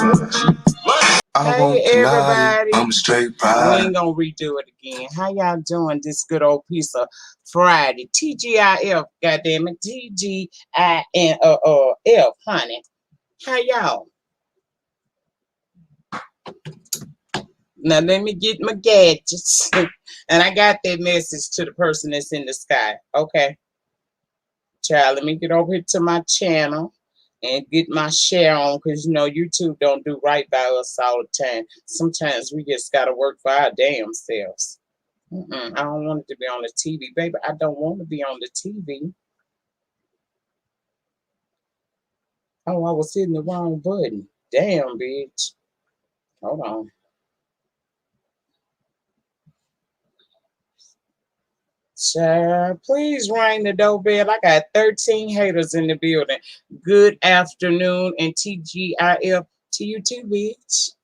Hey everybody, I'm straight pride. We ain't gonna redo it again. How y'all doing this good old piece of Friday? TGIF, goddamn it, TGINF, honey. How y'all? Now let me get my gadgets. And I got that message to the person that's in the sky. Okay. Child, let me get over here to my channel and get my share on, because you know YouTube don't do right by us all the time. Sometimes we just gotta work for our damn selves. I don't want it to be on the TV, baby. I don't want to be on the TV. Oh, I was hitting the wrong button. Damn, bitch. Hold on. Child, please ring the doorbell. I got 13 haters in the building. Good afternoon and TGIF to you too, bitch.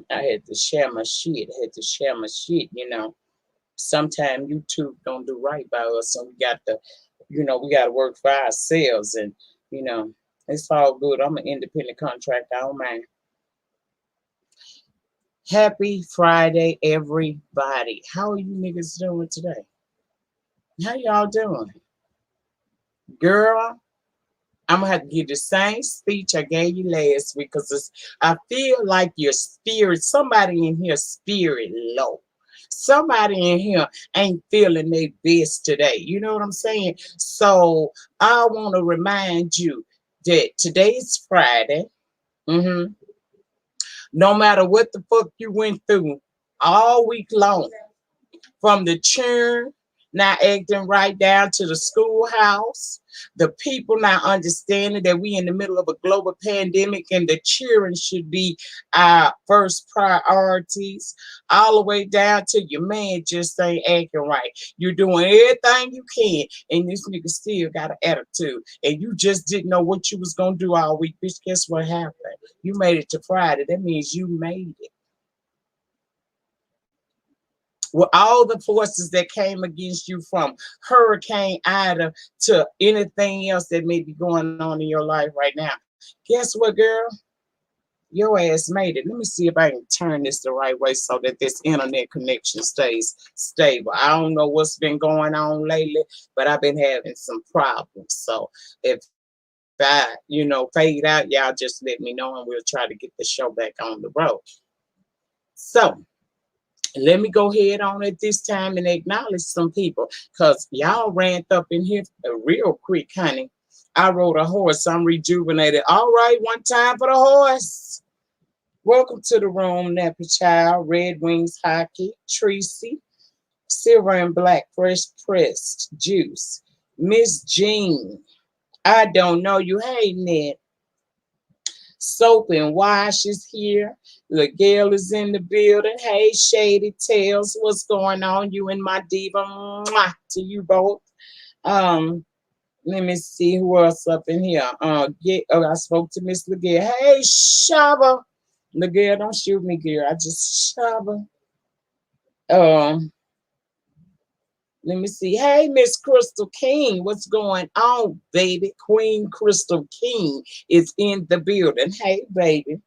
I had to share my shit. You know. Sometimes YouTube don't do right by us, so we got to, we got to work for ourselves, and it's all good. I'm an independent contractor. I don't mind. Happy Friday, everybody. How are you niggas doing today? How y'all doing? Girl, I'm gonna have to give the same speech I gave you last week, because I feel like your spirit, somebody in here spirit low. Somebody in here ain't feeling their best today. You know what I'm saying? So I want to remind you that today's Friday. No matter what the fuck you went through all week long, from the churn not acting right down to the schoolhouse, the people not understanding that we in the middle of a global pandemic and the children should be our first priorities, all the way down to your man just ain't acting right. You're doing everything you can, and this nigga still got an attitude, and you just didn't know what you was gonna do all week. Bitch, guess what happened? You made it to Friday. That means you made it. With all the forces that came against you, from Hurricane Ida to anything else that may be going on in your life right now. Guess what, girl? Your ass made it. Let me see if I can turn this the right way so that this internet connection stays stable. I don't know what's been going on lately, but I've been having some problems. So if I, fade out, y'all just let me know and we'll try to get the show back on the road. So let me go ahead on at this time and acknowledge some people, because y'all ran up in here real quick, honey. I rode a horse. I'm rejuvenated. All right, one time for the horse. Welcome to the room, Nappy Child, Red Wings Hockey, Tracy, Silver and Black Fresh Pressed Juice, Miss Jean. I don't know you. Hey, Ned. Soap and Wash is here. Gale is in the building. Hey, Shady Tails, what's going on? You and my diva. Mwah, to you both. Let me see who else up in here. I spoke to Miss LaGale. Hey, Shaba. LaGale, don't shoot me, girl. I just Shaba. Let me see. Hey, Miss Crystal King. What's going on, baby? Queen Crystal King is in the building. Hey, baby.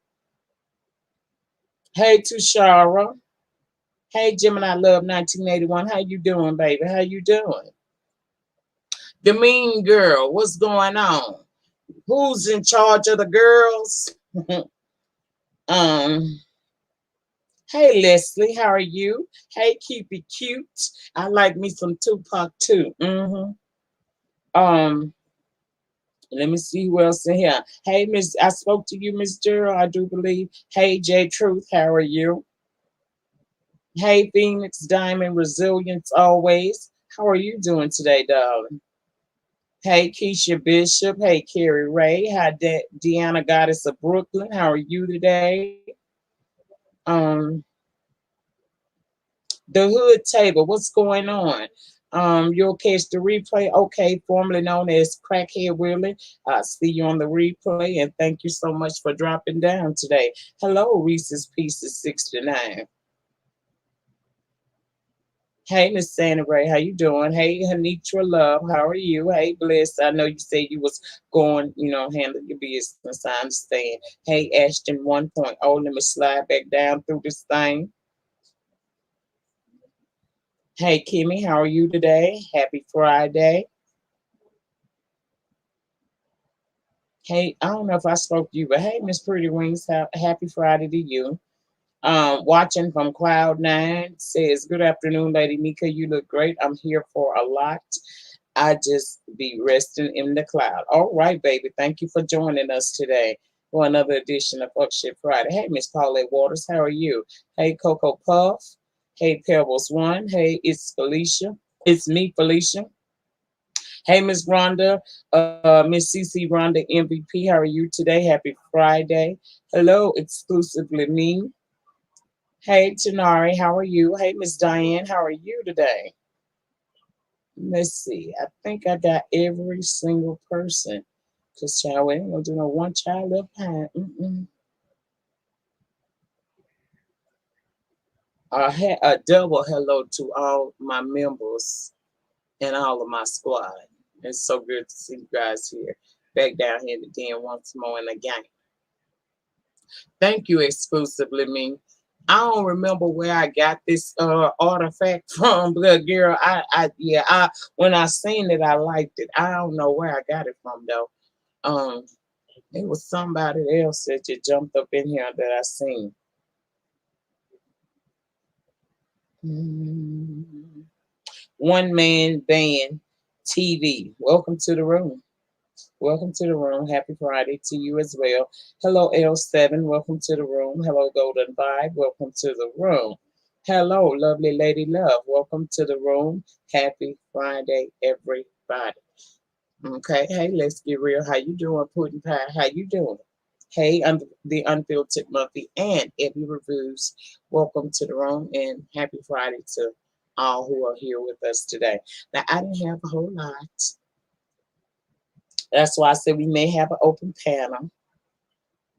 Hey, Tushara. Hey, Gemini Love 1981. How you doing, baby? How you doing? The mean girl. What's going on? Who's in charge of the girls? Hey, Leslie. How are you? Hey, keep it cute. I like me some Tupac too. Let me see who else in here. Hey, Miss, I spoke to you, Miss Gerald, I do believe. Hey, J Truth, how are you? Hey, Phoenix Diamond, resilience always. How are you doing today, darling? Hey, Keisha Bishop. Hey, Carrie Ray. Hi, Deanna Goddess of Brooklyn. How are you today? The Hood Table, what's going on? You'll catch the replay. Okay, formerly known as Crackhead Willie. I see you on the replay, and thank you so much for dropping down today. Hello, Reese's Pieces 69. Hey, Miss Santa Ray, how you doing? Hey, Hanitra Love, how are you? Hey, Bliss, I know you said you was going, handle your business. I understand. Hey, Ashton 1.0, let me slide back down through this thing. Hey, Kimmy, how are you today? Happy Friday. Hey, I don't know if I spoke to you, but hey, Miss Pretty Wings, happy Friday to you. Watching from Cloud9 says, "Good afternoon, Lady Nika. You look great. I'm here for a lot. I just be resting in the cloud." All right, baby. Thank you for joining us today for another edition of Up Shit Friday. Hey, Miss Paulette Waters, how are you? Hey, Coco Puff. Hey, Pebbles One. Hey, it's Felicia. It's me, Felicia. Hey, Miss Rhonda, Miss CC Rhonda MVP. How are you today? Happy Friday. Hello, exclusively me. Hey, Tanari, how are you? Hey, Miss Diane, how are you today? Let's see. I think I got every single person. Cause child, we ain't gonna do no one child left behind. A double hello to all my members and all of my squad. It's so good to see you guys here. Back down here again once more in the game. Thank you exclusively me. I don't remember where I got this artifact from, but girl, I when I seen it, I liked it. I don't know where I got it from though. Um, it was somebody else that just jumped up in here that I seen. Mm. One man band TV. Welcome to the room. Welcome to the room. Happy Friday to you as well. Hello, L7. Welcome to the room. Hello, Golden Vibe. Welcome to the room. Hello, lovely lady love. Welcome to the room. Happy Friday, everybody. Okay, hey, let's get real. How you doing, Pudding Pie? How you doing? Hey, the Unfiltered Muffy and Ebby Reviews. Welcome to the room and happy Friday to all who are here with us today. Now, I didn't have a whole lot. That's why I said we may have an open panel.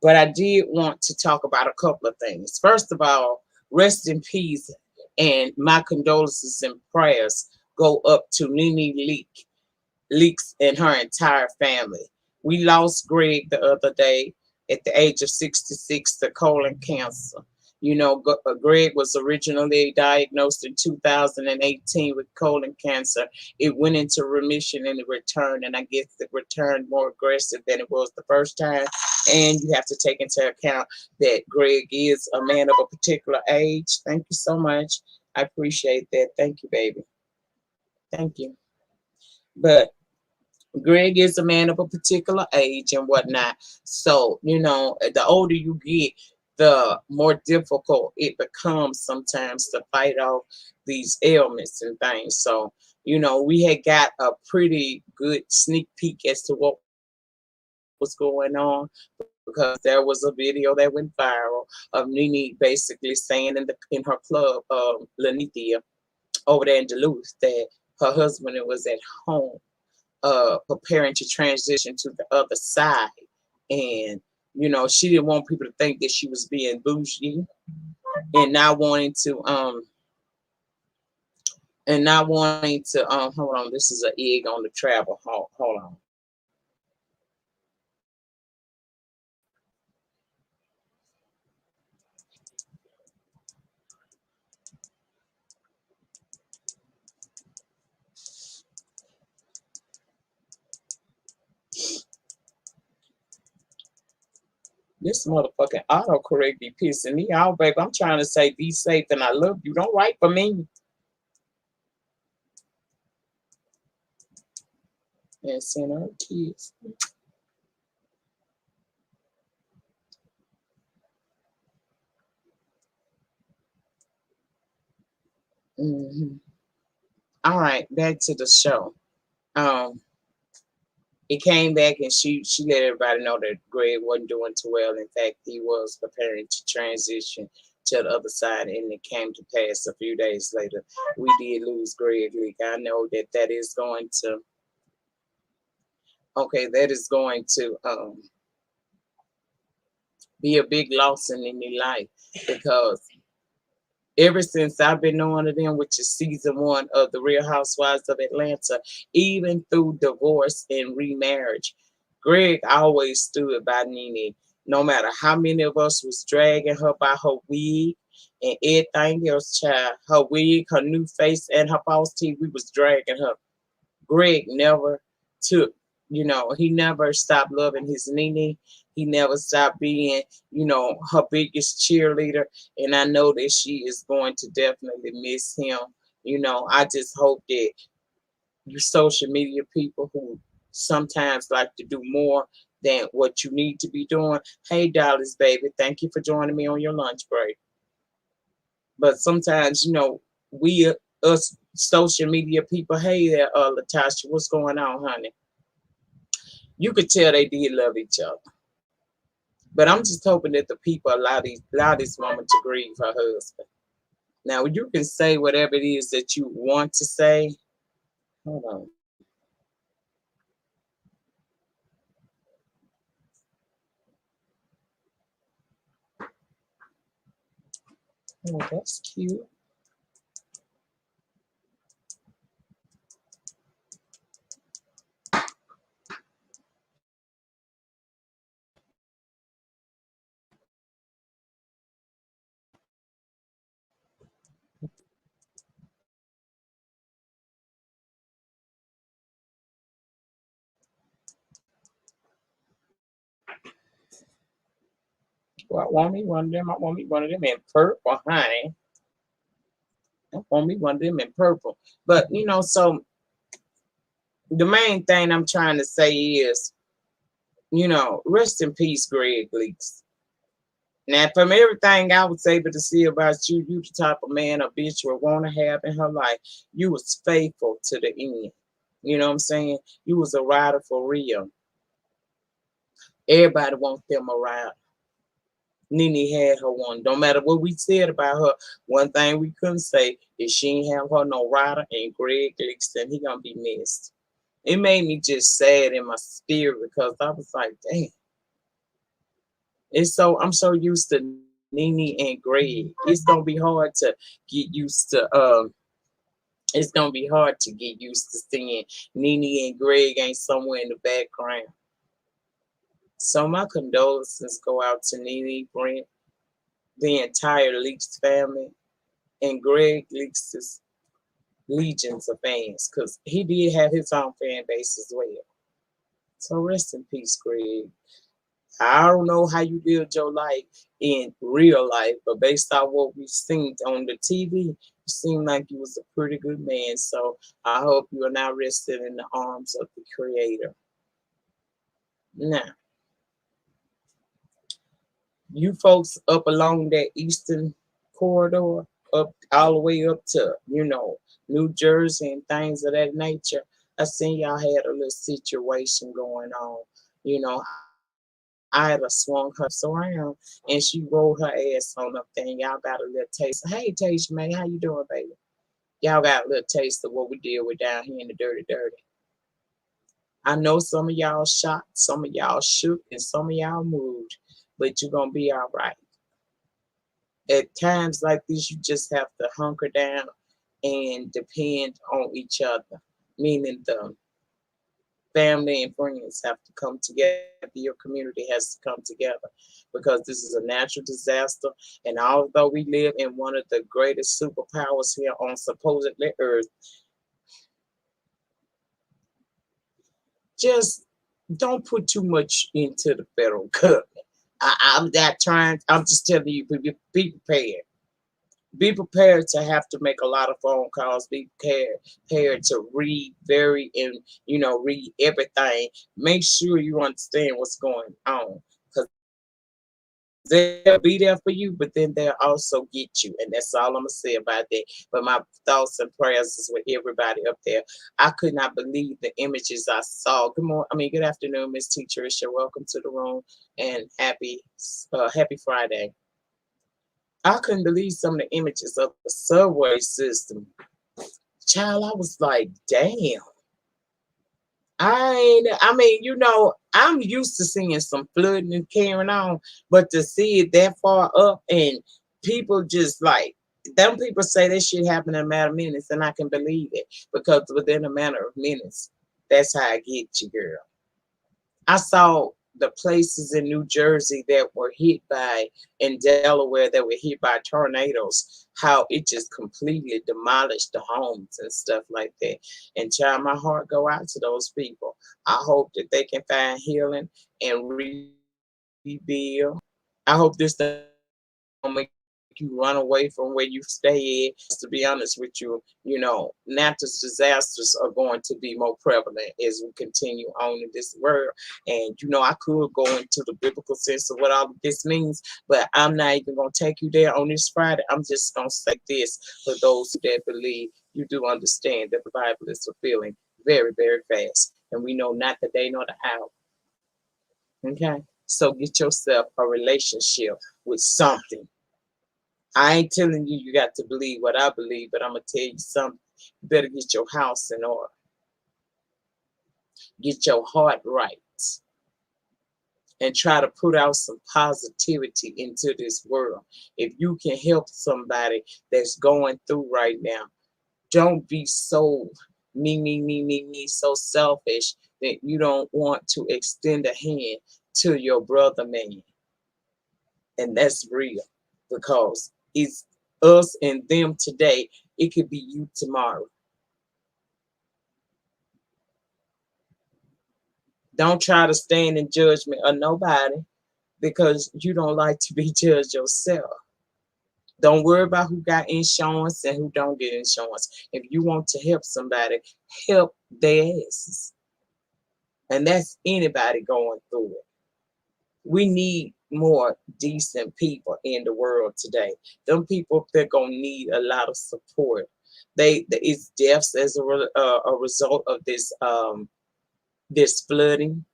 But I did want to talk about a couple of things. First of all, rest in peace and my condolences and prayers go up to Nene Leaks and her entire family. We lost Greg the other day at the age of 66 to colon cancer. Greg was originally diagnosed in 2018 with colon cancer. It went into remission and it returned, and I guess it returned more aggressive than it was the first time. And you have to take into account that Greg is a man of a particular age. Thank you so much. I appreciate that. Thank you, baby. Thank you. But Greg is a man of a particular age and whatnot. So, the older you get, the more difficult it becomes sometimes to fight off these ailments and things. So, we had got a pretty good sneak peek as to what was going on because there was a video that went viral of Nene basically saying in her club, Lanithia, over there in Duluth, that her husband was at home preparing to transition to the other side. And, she didn't want people to think that she was being bougie and not wanting to hold on, this is an egg on the travel. Hold on. This motherfucking autocorrect be pissing me off, baby. I'm trying to say be safe and I love you. Don't write for me. And send her kids. Hmm. All right, back to the show. Um, it came back and she let everybody know that Greg wasn't doing too well. In fact, he was preparing to transition to the other side, and it came to pass a few days later. We did lose Greg Leak. I know that is going to that is going to be a big loss in any life because Ever since I've been knowing of them, which is season one of the Real Housewives of Atlanta, even through divorce and remarriage, Greg always stood by Nene. No matter how many of us was dragging her by her wig and everything else, child, her wig, her new face, and her false teeth, we was dragging her. Greg never took, he never stopped loving his Nene. He never stopped being, her biggest cheerleader. And I know that she is going to definitely miss him. I just hope that you social media people who sometimes like to do more than what you need to be doing. Hey, Dallas, baby, thank you for joining me on your lunch break. But sometimes, we us social media people, hey there, Latasha, what's going on, honey? You could tell they did love each other. But I'm just hoping that the people allow this woman to grieve her husband. Now you can say whatever it is that you want to say. Hold on. Oh, that's cute. Well, I want me one of them. I want me one of them in purple, honey. I want me one of them in purple. But so the main thing I'm trying to say is, rest in peace, Greg Leaks. Now, from everything I was able to see about you, you the type of man a bitch would want to have in her life. You was faithful to the end. You know what I'm saying? You was a rider for real. Everybody wants them around. Nene had her one. No matter what we said about her, one thing we couldn't say is she ain't have her no rider, and Greg Lickston, he gonna be missed. It made me just sad in my spirit because I was like, dang. I'm so used to Nene and Greg. It's gonna be hard to get used to it's gonna be hard to get used to seeing Nene and Greg ain't somewhere in the background. So my condolences go out to Nene, Brent, the entire Leaks family, and Greg Leaks' legions of fans, because he did have his own fan base as well. So rest in peace, Greg. I don't know how you lived your life in real life, but based on what we've seen on the TV, you seem like you was a pretty good man. So I hope you are now resting in the arms of the Creator. Now, you folks up along that eastern corridor, up all the way up to, New Jersey and things of that nature, I seen y'all had a little situation going on. Ida swung her around and she rolled her ass on up there, and y'all got a little taste. Hey, Tasha, man, how you doing, baby? Y'all got a little taste of what we deal with down here in the dirty, dirty. I know some of y'all shocked, some of y'all shook, and some of y'all moved, but you're gonna be all right. At times like this, you just have to hunker down and depend on each other, meaning the family and friends have to come together. Your community has to come together because this is a natural disaster. And although we live in one of the greatest superpowers here on supposedly Earth, just don't put too much into the federal government. I'm not trying. I'm just telling you, be prepared. Be prepared to have to make a lot of phone calls. Be prepared to read and read everything. Make sure you understand what's going on, because they'll be there for you, but then they'll also get you, and that's all I'm gonna say about that. But my thoughts and prayers is with everybody up there. I could not believe the images I saw. Good afternoon, Miss Teacher Isha. Welcome to the room, and happy Friday. I couldn't believe some of the images of the subway system. Child, I was like, damn. I'm used to seeing some flooding and carrying on, but to see it that far up and people just like Them people say this shit happened in a matter of minutes, and I can believe it because within a matter of minutes, that's how I get you, girl. I saw the places in New Jersey that were hit by, in Delaware that were hit by tornadoes, how it just completely demolished the homes and stuff like that. And child, my heart go out to those people. I hope that they can find healing and rebuild. I hope this don't make you run away from where you stay at. To be honest with natural disasters are going to be more prevalent as we continue on in this world. And I could go into the biblical sense of what all of this means, but I'm not even gonna take you there on this Friday. I'm just gonna say this for those that believe you do understand that the Bible is fulfilling very, very fast. And we know not the day nor the hour. Okay? So get yourself a relationship with something. I ain't telling you you got to believe what I believe, but I'm gonna tell you something. You better get your house in order. Get your heart right. And try to put out some positivity into this world. If you can help somebody that's going through right now, don't be so me, so selfish that you don't want to extend a hand to your brother, man. And that's real because it's us and them today. It could be you tomorrow. Don't try to stand in judgment of nobody because you don't like to be judged yourself. Don't worry about who got insurance and who don't get insurance. If you want to help somebody, help their asses. And that's anybody going through it. We need more decent people in the world today. Them people, they're gonna need a lot of support. It's deaths as a result of this flooding.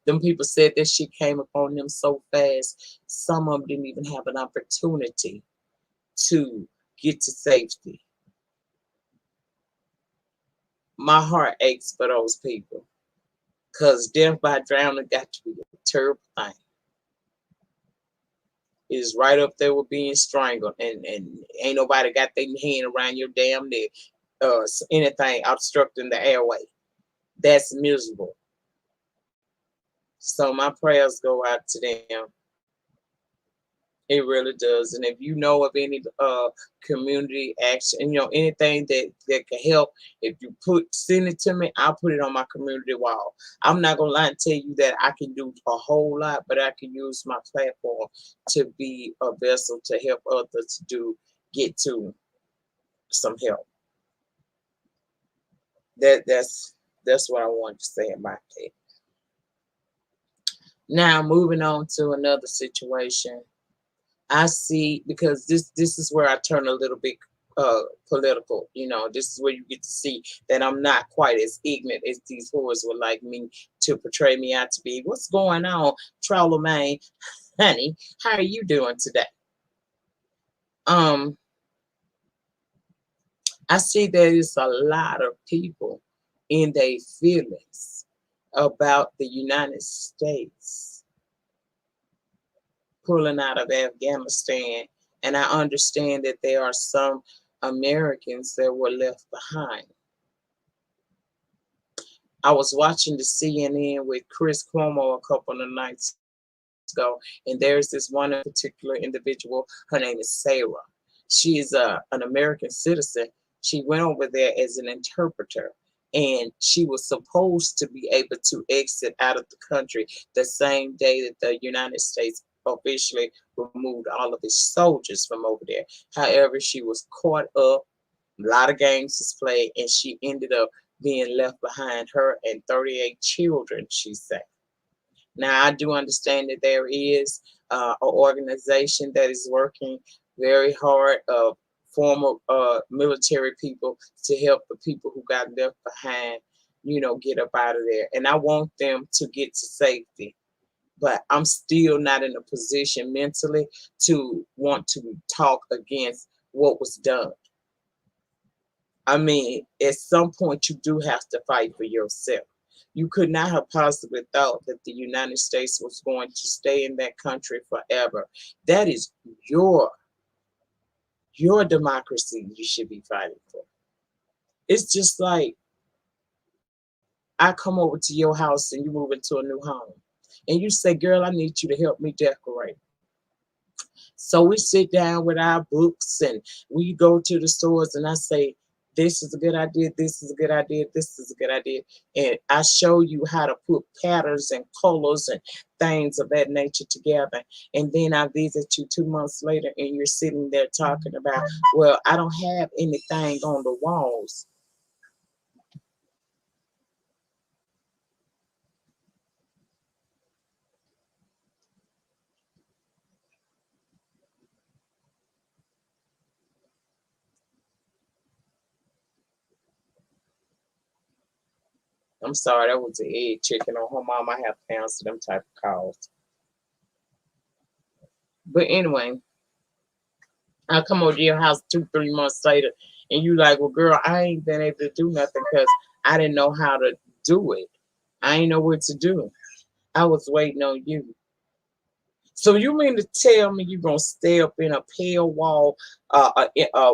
Them people said that shit came upon them so fast. Some of them didn't even have an opportunity to get to safety. My heart aches for those people because death by drowning got to be a terrible thing. Is right up there with being strangled, and ain't nobody got their hand around your damn neck, anything obstructing the airway. That's miserable. So my prayers go out to them. It really does. And if you know of any community action, anything that can help, if you send it to me, I'll put it on my community wall. I'm not gonna lie and tell you that I can do a whole lot, but I can use my platform to be a vessel to help others get to some help. That's what I want to say about that. Now moving on to another situation. I see, because this is where I turn a little bit political. This is where you get to see that I'm not quite as ignorant as these whores would like me to portray me out to be. What's going on, Charlemagne? Honey, how are you doing today? Um, I see there is a lot of people in their feelings about the United States pulling out of Afghanistan. And I understand that there are some Americans that were left behind. I was watching the CNN with Chris Cuomo a couple of nights ago, and there's this one particular individual. Her name is Sarah. She is an American citizen. She went over there as an interpreter, and she was supposed to be able to exit out of the country the same day that the United States officially removed all of its soldiers from over there. However, she was caught up. A lot of games was played, and she ended up being left behind, her and 38 children, she said. Now, I do understand that there is an organization that is working very hard, former military people, to help the people who got left behind, get up out of there. And I want them to get to safety. But I'm still not in a position mentally to want to talk against what was done. I mean, at some point, you do have to fight for yourself. You could not have possibly thought that the United States was going to stay in that country forever. That is your Your democracy you should be fighting for. It's just like I come over to your house and you move into a new home. And you say, girl, I need you to help me decorate. So we sit down with our books and we go to the stores and I say, this is a good idea, this is a good idea, this is a good idea. And I show you how to put patterns and colors and things of that nature together. And then I visit you 2 months later and you're sitting there talking about, well, I don't have anything on the walls. I'm sorry, that was the egg chicken on her mom. I have to answer them type of calls. But anyway, I come over to your house 2, 3 months later, and you like, well, girl, I ain't been able to do nothing because I didn't know how to do it. I ain't know what to do. I was waiting on you. So you mean to tell me you're gonna stay up in a pale wall,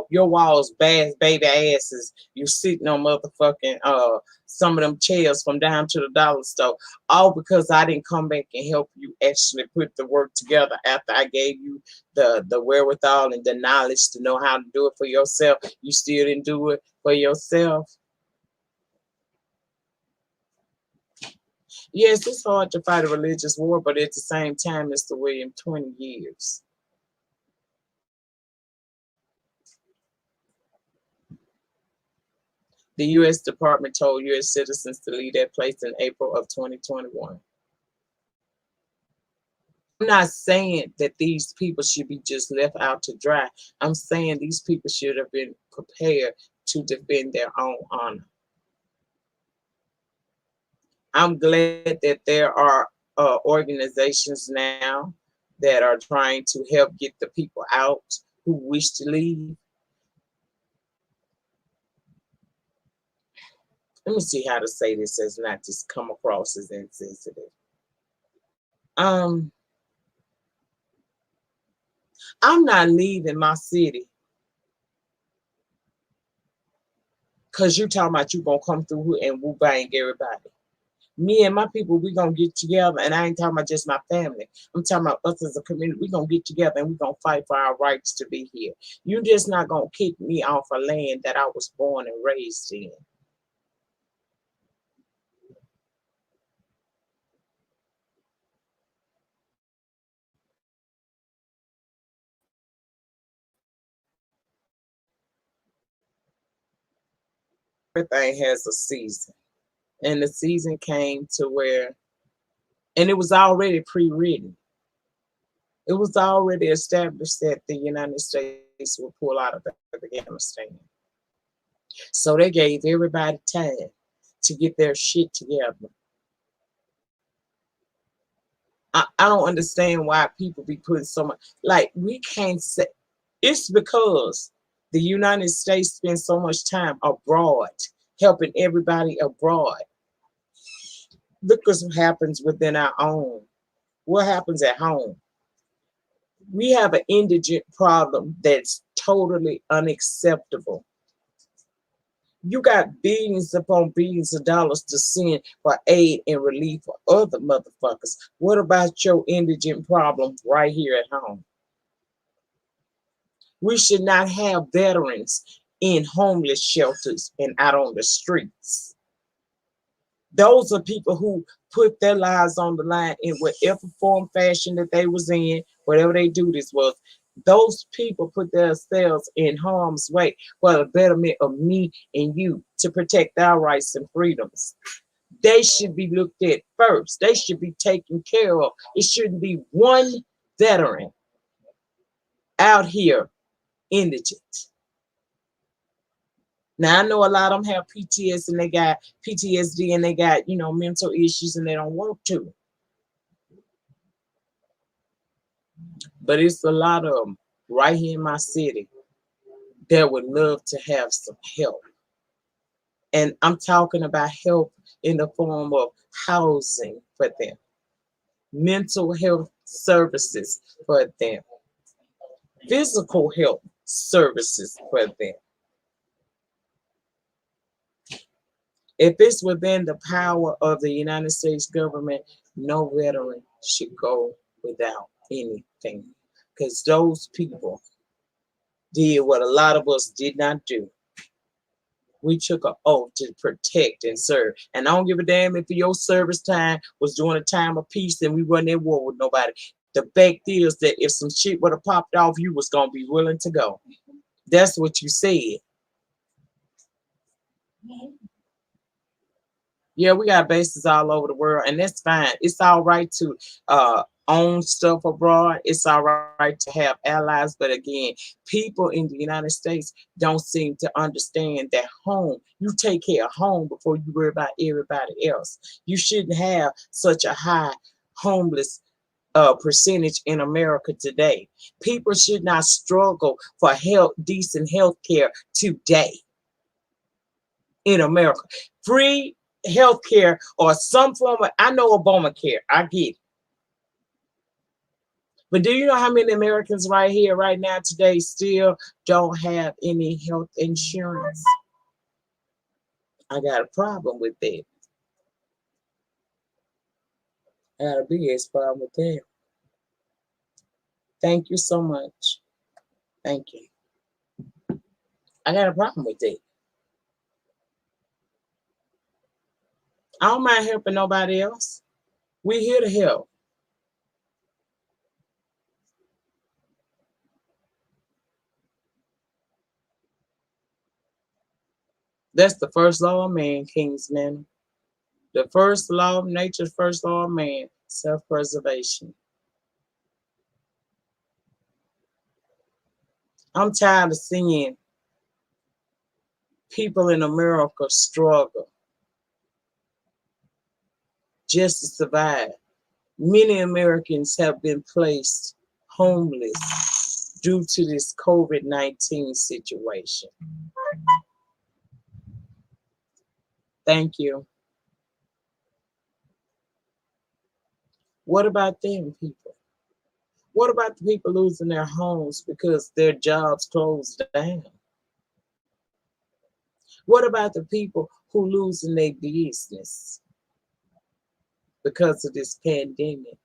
your walls, bad baby asses, you sitting on motherfucking some of them chairs from down to the dollar store, all because I didn't come back and help you actually put the work together after I gave you the wherewithal and the knowledge to know how to do it for yourself. You still didn't do it for yourself. Yes, it's hard to fight a religious war, but at the same time, Mr. William, 20 years. The U.S. Department told U.S. citizens to leave that place in April of 2021. I'm not saying that these people should be just left out to dry. I'm saying these people should have been prepared to defend their own honor. I'm glad that there are organizations now that are trying to help get the people out who wish to leave. Let me see how to say this as not just come across as insensitive. Um, I'm not leaving my city because you talking about you gonna come through here and woo bang everybody. Me and my people, we gonna get together, and I ain't talking about just my family. I'm talking about us as a community. We gonna get together and we gonna fight for our rights to be here. You just not gonna kick me off a land that I was born and raised in. Everything has a season, and the season came to where, and it was already pre-written. It was already established that the United States would pull out of Afghanistan. So they gave everybody time to get their shit together. I don't understand why people be putting so much, like, we can't say it's because the United States spends so much time abroad, helping everybody abroad. Look at what happens within our own. What happens at home? We have an indigent problem that's totally unacceptable. You got billions upon billions of dollars to send for aid and relief for other motherfuckers. What about your indigent problem right here at home? We should not have veterans in homeless shelters and out on the streets. Those are people who put their lives on the line in whatever form, fashion that they was in, whatever they do this was. Those people put themselves in harm's way for the betterment of me and you, to protect our rights and freedoms. They should be looked at first. They should be taken care of. It shouldn't be one veteran out here indigent. Now I know a lot of them have PTSD and they got PTSD and they got, mental issues and they don't want to. But it's a lot of them right here in my city that would love to have some help. And I'm talking about help in the form of housing for them, mental health services for them, physical health services for them. If it's within the power of the United States government, no veteran should go without anything. Because those people did what a lot of us did not do. We took an oath to protect and serve. And I don't give a damn if your service time was during a time of peace and we wasn't at war with nobody. The fact is that if some shit would have popped off, you was going to be willing to go. That's what you said. Yeah, we got bases all over the world, and that's fine. It's all right to own stuff abroad. It's all right to have allies, but again, people in the United States don't seem to understand that home. You take care of home before you worry about everybody else. You shouldn't have such a high homeless percentage in America today. People should not struggle for decent health care today in America. Free health care or some form of, I know Obamacare, I get it. But do you know how many Americans right here, right now, today, still don't have any health insurance? I got a problem with that. I got a big ass problem with that. Thank you so much. Thank you. I got a problem with that. I don't mind helping nobody else. We're here to help. That's the first law of man, Kingsman. The first law of nature's first law of man, self-preservation. I'm tired of seeing people in America struggle just to survive. Many Americans have been placed homeless due to this COVID-19 situation. Thank you. What about them people? What about the people losing their homes because their jobs closed down? What about the people who losing their business because of this pandemic?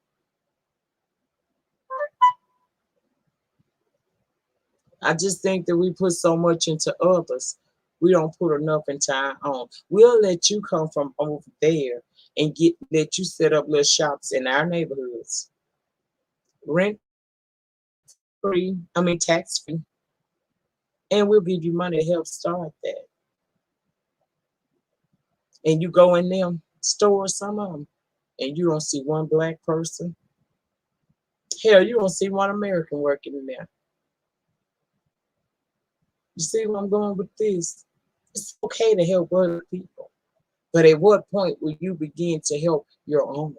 I just think that we put so much into others. We don't put enough into our own. We'll let you come from over there and let you set up little shops in our neighborhoods. Rent free, tax free. And we'll give you money to help start that. And you go in them stores, some of them, and you don't see one black person. Hell, you don't see one American working in there. You see where I'm going with this? It's okay to help other people. But at what point will you begin to help your own?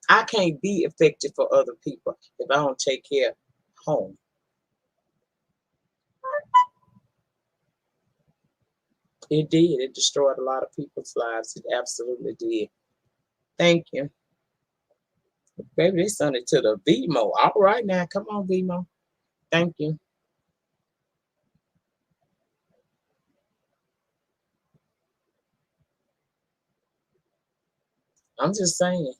I can't be effective for other people if I don't take care of home. It did. It destroyed a lot of people's lives. It absolutely did. Thank you. Baby, they sent it to the Venmo. All right now. Come on, Venmo. Thank you. I'm just saying.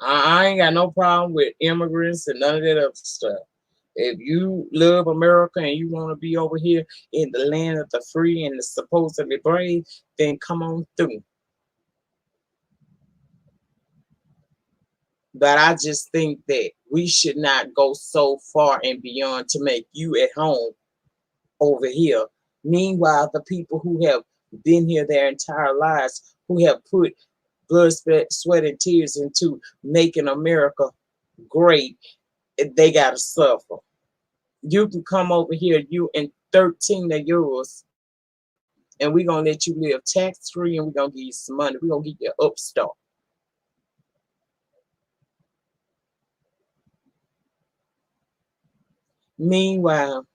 I ain't got no problem with immigrants and none of that other stuff. If you love America and you want to be over here in the land of the free and the supposedly brave, then come on through. But I just think that we should not go so far and beyond to make you at home over here. Meanwhile, the people who have been here their entire lives, who have put blood, sweat, and tears into making America great, they got to suffer. You can come over here, you and 13 of yours, and we're going to let you live tax-free, and we're going to give you some money. We're going to give you an upstart. Meanwhile,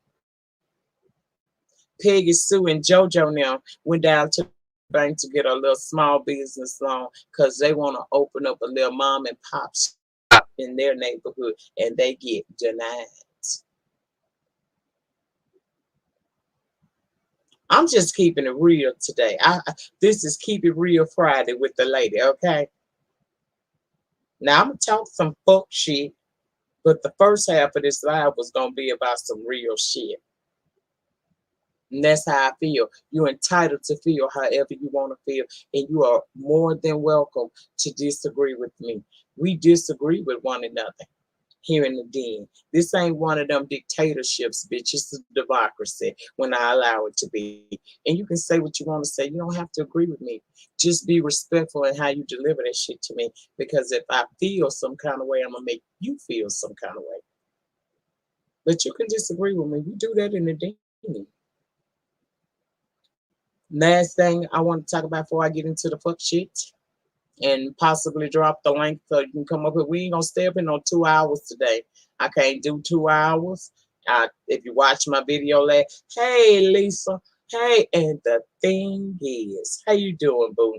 Peggy Sue and JoJo now went down to the bank to get a little small business loan because they want to open up a little mom and pop shop in their neighborhood, and they get denied. I'm just keeping it real today. This is Keep It Real Friday with the lady, okay? Now I'm gonna talk some fuck shit, but the first half of this live was gonna be about some real shit. And that's how I feel. You're entitled to feel however you want to feel, and you are more than welcome to disagree with me. We disagree with one another here in the den. This ain't one of them dictatorships, bitch. It's a democracy when I allow it to be. And you can say what you want to say. You don't have to agree with me. Just be respectful in how you deliver that shit to me. Because if I feel some kind of way, I'm gonna make you feel some kind of way. But you can disagree with me. We do that in the den. Last thing I want to talk about before I get into the fuck shit and possibly drop the link so you can come up with. We ain't gonna stay up in on 2 hours today. I can't do 2 hours. If you watch my video hey Lisa, hey, and the thing is, how you doing, boo?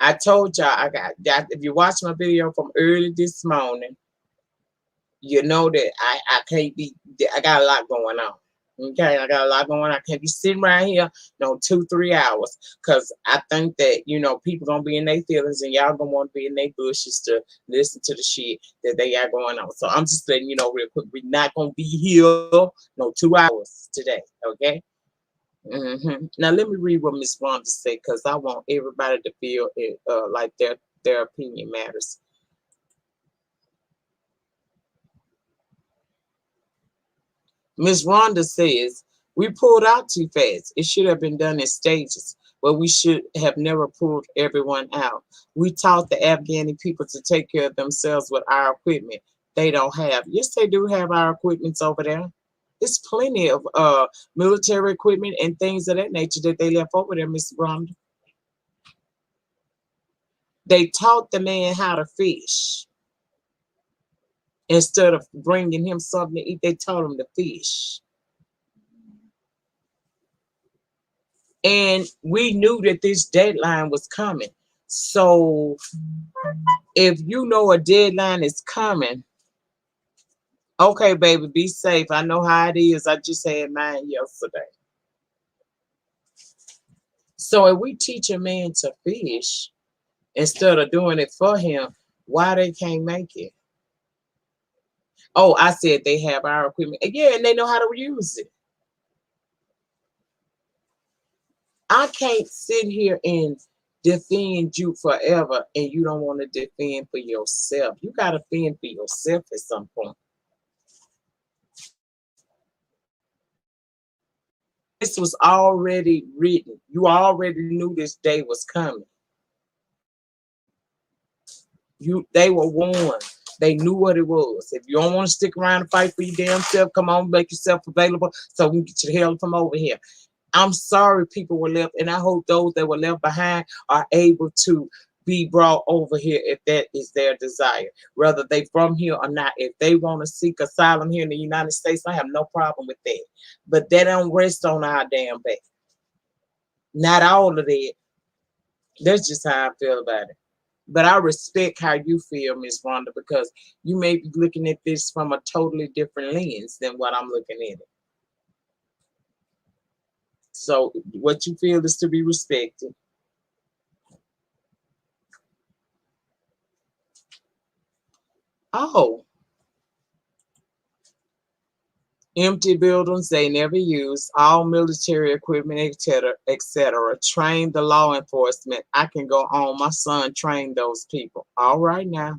I told y'all I got that. If you watch my video from early this morning, you know that I can't be, I got a lot going on. Okay, I got a lot going on. I can't be sitting right here no 2-3 hours because I think that people gonna be in their feelings and y'all gonna want to be in their bushes to listen to the shit that they got going on. So I'm just letting you know real quick, we're not gonna be here no 2 hours today. Okay. Now let me read what Miss Wanda said because I want everybody to feel it, like their opinion matters. Miss Rhonda says, we pulled out too fast. It should have been done in stages, but we should have never pulled everyone out. We taught the Afghani people to take care of themselves with our equipment. They don't have. Yes, they do have our equipments over there. There's plenty of military equipment and things of that nature that they left over there, Miss Rhonda. They taught the man how to fish. Instead of bringing him something to eat, they taught him to fish. And we knew that this deadline was coming. So if you know a deadline is coming, okay, baby, be safe. I know how it is. I just had mine yesterday. So if we teach a man to fish instead of doing it for him, why they can't make it? Oh, I said they have our equipment. Yeah, and they know how to use it. I can't sit here and defend you forever and you don't want to defend for yourself. You got to fend for yourself at some point. This was already written. You already knew this day was coming. They were warned. They knew what it was. If you don't want to stick around and fight for your damn self, come on, make yourself available so we can get you the hell from over here. I'm sorry people were left, and I hope those that were left behind are able to be brought over here if that is their desire, whether they from here or not. If they want to seek asylum here in the United States, I have no problem with that. But that don't rest on our damn back. Not all of that. That's just how I feel about it. But I respect how you feel, Miss Wanda, because you may be looking at this from a totally different lens than what I'm looking at it. So what you feel is to be respected. Oh, empty buildings they never use, all military equipment, etc., etc. Train the law enforcement. I can go on. My son trained those people. All right now.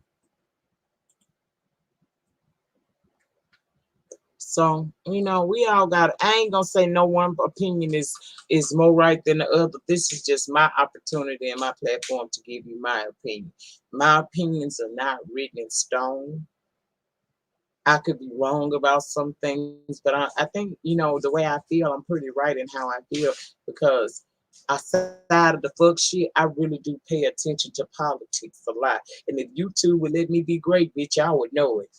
So, we all got, I ain't gonna say no one opinion is more right than the other. This is just my opportunity and my platform to give you my opinion. My opinions are not written in stone. I could be wrong about some things, but I think, the way I feel, I'm pretty right in how I feel because outside of the fuck shit, I really do pay attention to politics a lot. And if you two would let me be great, bitch, I would know it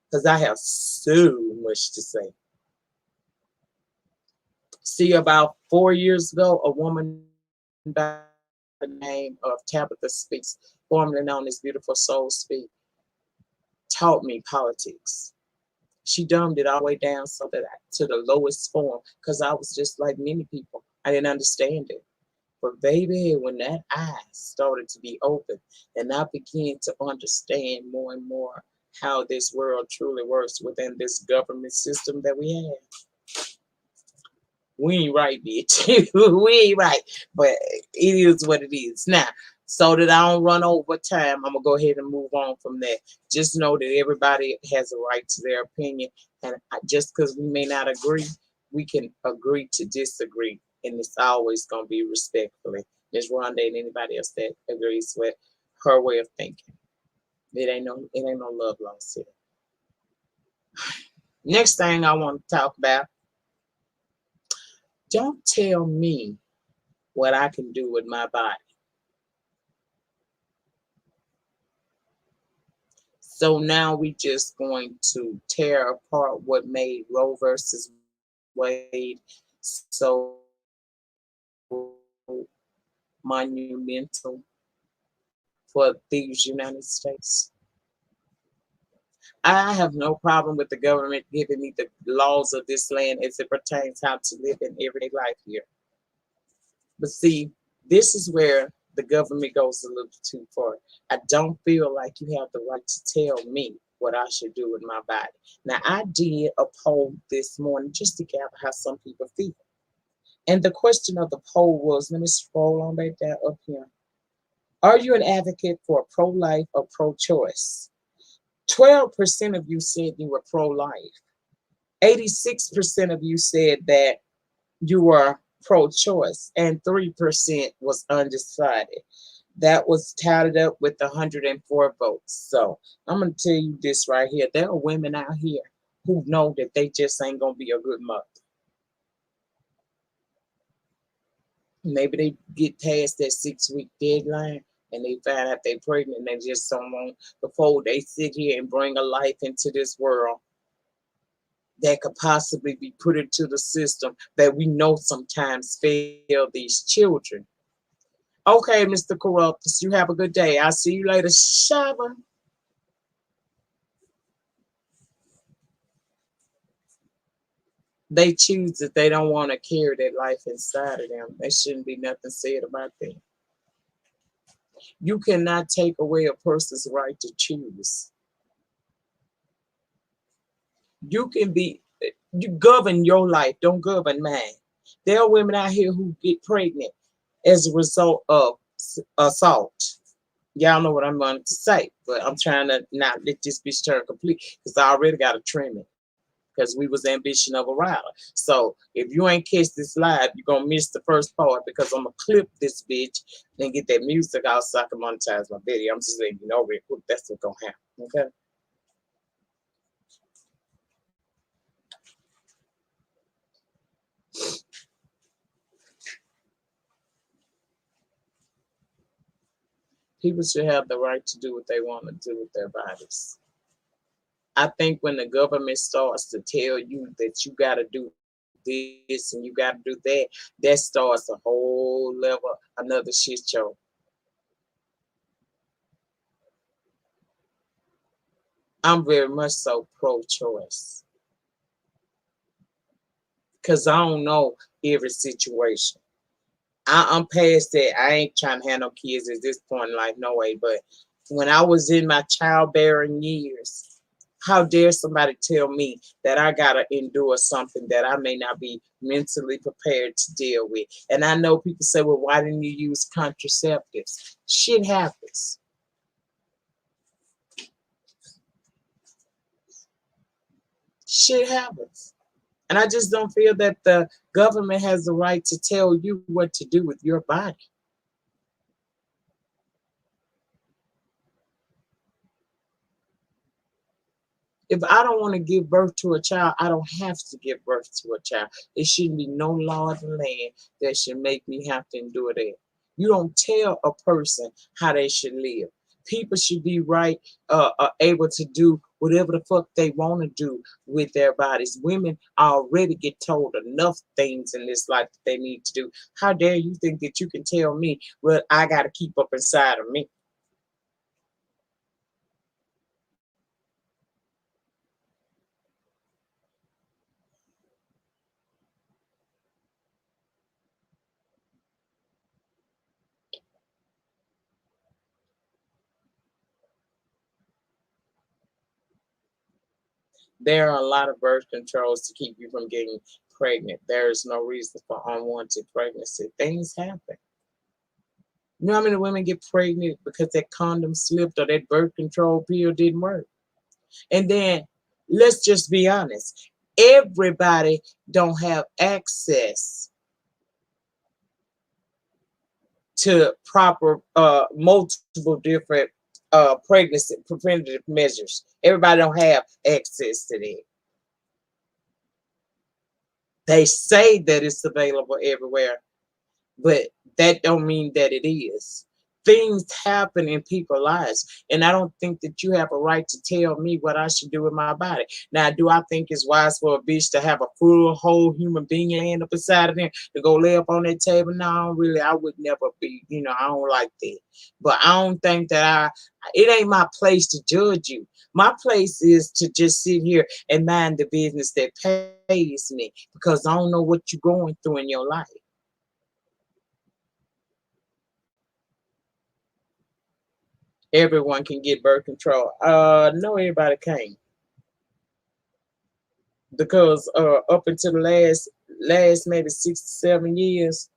because I have so much to say. See, about 4 years ago, a woman by the name of Tabitha Speaks, formerly known as Beautiful Soul Speak, taught me politics. She dumbed it all the way down so that to the lowest form because I was just like many people. I didn't understand it. But baby, when that eye started to be open and I began to understand more and more how this world truly works within this government system that we have. We ain't right, bitch. We ain't right. But it is what it is. Now, so that I don't run over time, I'm gonna go ahead and move on from that. Just know that everybody has a right to their opinion, and just because we may not agree, we can agree to disagree, and it's always gonna be respectfully. Miss Rhonda and anybody else that agrees with her way of thinking. It ain't no love lost here. Next thing I want to talk about, don't tell me what I can do with my body. So now we just going to tear apart what made Roe versus Wade so monumental for these United States. I have no problem with the government giving me the laws of this land as it pertains how to live in everyday life here. But see, this is where the government goes a little too far. I don't feel like you have the right to tell me what I should do with my body. Now, I did a poll this morning just to gather how some people feel. And the question of the poll was, let me scroll on back down up here. Are you an advocate for pro-life or pro-choice? 12% of you said you were pro-life. 86% of you said that you were pro-choice, and 3% was undecided. That was tallied up with 104 votes. So I'm going to tell you this right here. There are women out here who know that they just ain't going to be a good mother. Maybe they get past that 6-week deadline and they find out they're pregnant and they just don't want, before they sit here and bring a life into this world that could possibly be put into the system that we know sometimes fail these children. Okay, Mr. Corruptus, you have a good day. I'll see you later. Shaba. They choose that they don't want to carry that life inside of them. There shouldn't be nothing said about that. You cannot take away a person's right to choose. You govern your life, don't govern mine. There are women out here who get pregnant as a result of assault. Y'all know what I'm going to say, but I'm trying to not let this bitch turn complete because I already got a trim it because we was ambition of a rider. So if you ain't catch this live, you're gonna miss the first part because I'm gonna clip this bitch and get that music out so I can monetize my video. I'm just letting you know real quick that's what's gonna happen. Okay. People should have the right to do what they want to do with their bodies. I think when the government starts to tell you that you got to do this and you got to do that, that starts a whole level, another shit show. I'm very much so pro-choice because I don't know every situation. I'm past that. I ain't trying to have no kids at this point in life, no way. But when I was in my childbearing years, how dare somebody tell me that I gotta endure something that I may not be mentally prepared to deal with? And I know people say, well, why didn't you use contraceptives? Shit happens. Shit happens. And I just don't feel that the government has the right to tell you what to do with your body. If I don't want to give birth to a child, I don't have to give birth to a child. It shouldn't be no law of the land that should make me have to endure that. You don't tell a person how they should live. People should be able to do whatever the fuck they want to do with their bodies. Women already get told enough things in this life that they need to do. How dare you think that you can tell me what I got to keep up inside of me? There are a lot of birth controls to keep you from getting pregnant. There is no reason for unwanted pregnancy. Things happen. You know how many women get pregnant because that condom slipped or that birth control pill didn't work? And then let's just be honest. Everybody don't have access to proper multiple different pregnancy preventative measures. Everybody don't have access to that. They say that it's available everywhere, but that don't mean that it is. Things happen in people's lives, and I don't think that you have a right to tell me what I should do with my body. Now, do I think it's wise for a bitch to have a full, whole human being laying up beside of them to go lay up on that table? No, really, I would never be. I don't like that. But I don't think that it ain't my place to judge you. My place is to just sit here and mind the business that pays me because I don't know what you're going through in your life. Everyone can get birth control. No, everybody can't because up until the last maybe 6 to 7 years,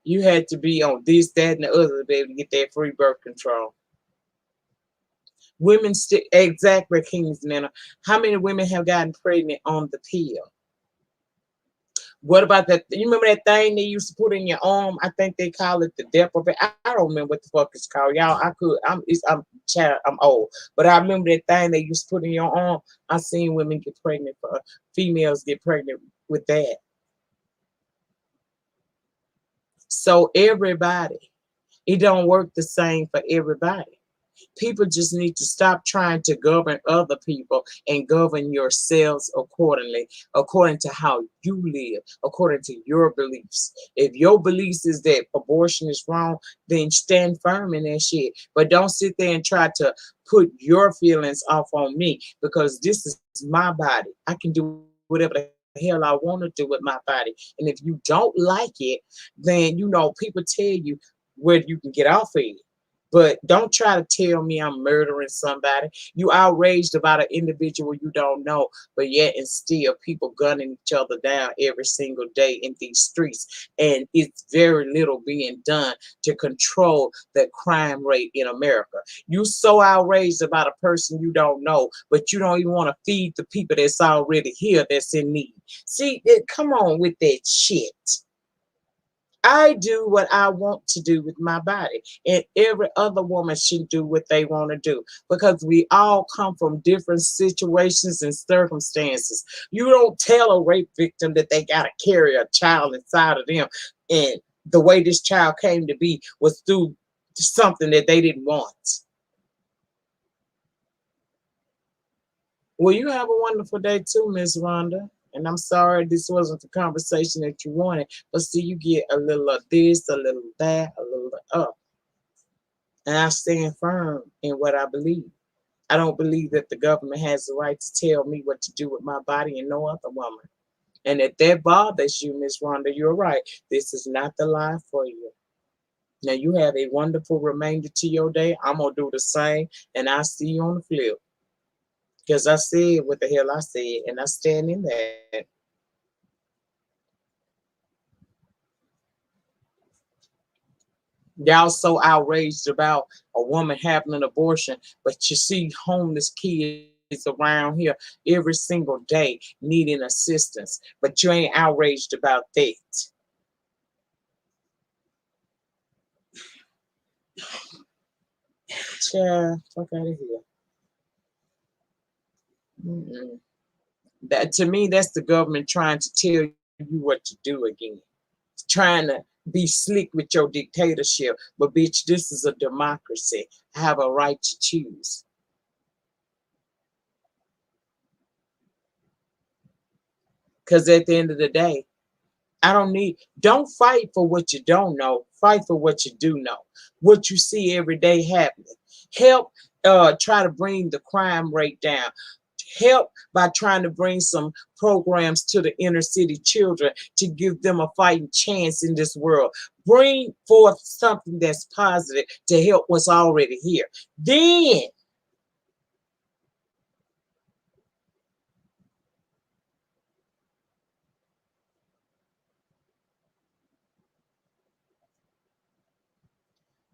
you had to be on this, that, and the other to be able to get that free birth control. Women still exactly, Kingsman. How many women have gotten pregnant on the pill? What about that? You remember that thing they used to put in your arm? I think they call it the depth of it. I don't remember what the fuck it's called, y'all. I'm old, but I remember that thing they used to put in your arm. I seen women get pregnant for females get pregnant with that. So everybody, it don't work the same for everybody. People just need to stop trying to govern other people and govern yourselves accordingly, according to how you live, according to your beliefs. If your beliefs is that abortion is wrong, then stand firm in that shit. But don't sit there and try to put your feelings off on me because this is my body. I can do whatever the hell I want to do with my body. And if you don't like it, then people tell you where you can get off of it. But don't try to tell me I'm murdering somebody. You outraged about an individual you don't know, but yet and still people gunning each other down every single day in these streets. And it's very little being done to control the crime rate in America. You so outraged about a person you don't know, but you don't even want to feed the people that's already here that's in need. See, come on with that shit. I do what I want to do with my body, and every other woman should do what they want to do because we all come from different situations and circumstances. You don't tell a rape victim that they got to carry a child inside of them, and the way this child came to be was through something that they didn't want. Well, you have a wonderful day too, Miss Rhonda. And I'm sorry this wasn't the conversation that you wanted, but see, you get a little of this, a little of that, a little of up. And I stand firm in what I believe. I don't believe that the government has the right to tell me what to do with my body and no other woman. And if that bothers you, Miss Rhonda, you're right. This is not the life for you. Now you have a wonderful remainder to your day. I'm gonna do the same, and I'll see you on the flip. Because I said what the hell I said, and I stand in that. Y'all so outraged about a woman having an abortion, but you see homeless kids around here every single day needing assistance, but you ain't outraged about that. Child, fuck out of here. Mm-mm. That to me, that's the government trying to tell you what to do again, trying to be slick with your dictatorship. But bitch, this is a democracy. I have a right to choose. Because at the end of the day, don't fight for what you don't know. Fight for what you do know. What you see every day happening. Help try to bring the crime rate down. Help by trying to bring some programs to the inner city children to give them a fighting chance in this world. Bring forth something that's positive to help what's already here. Then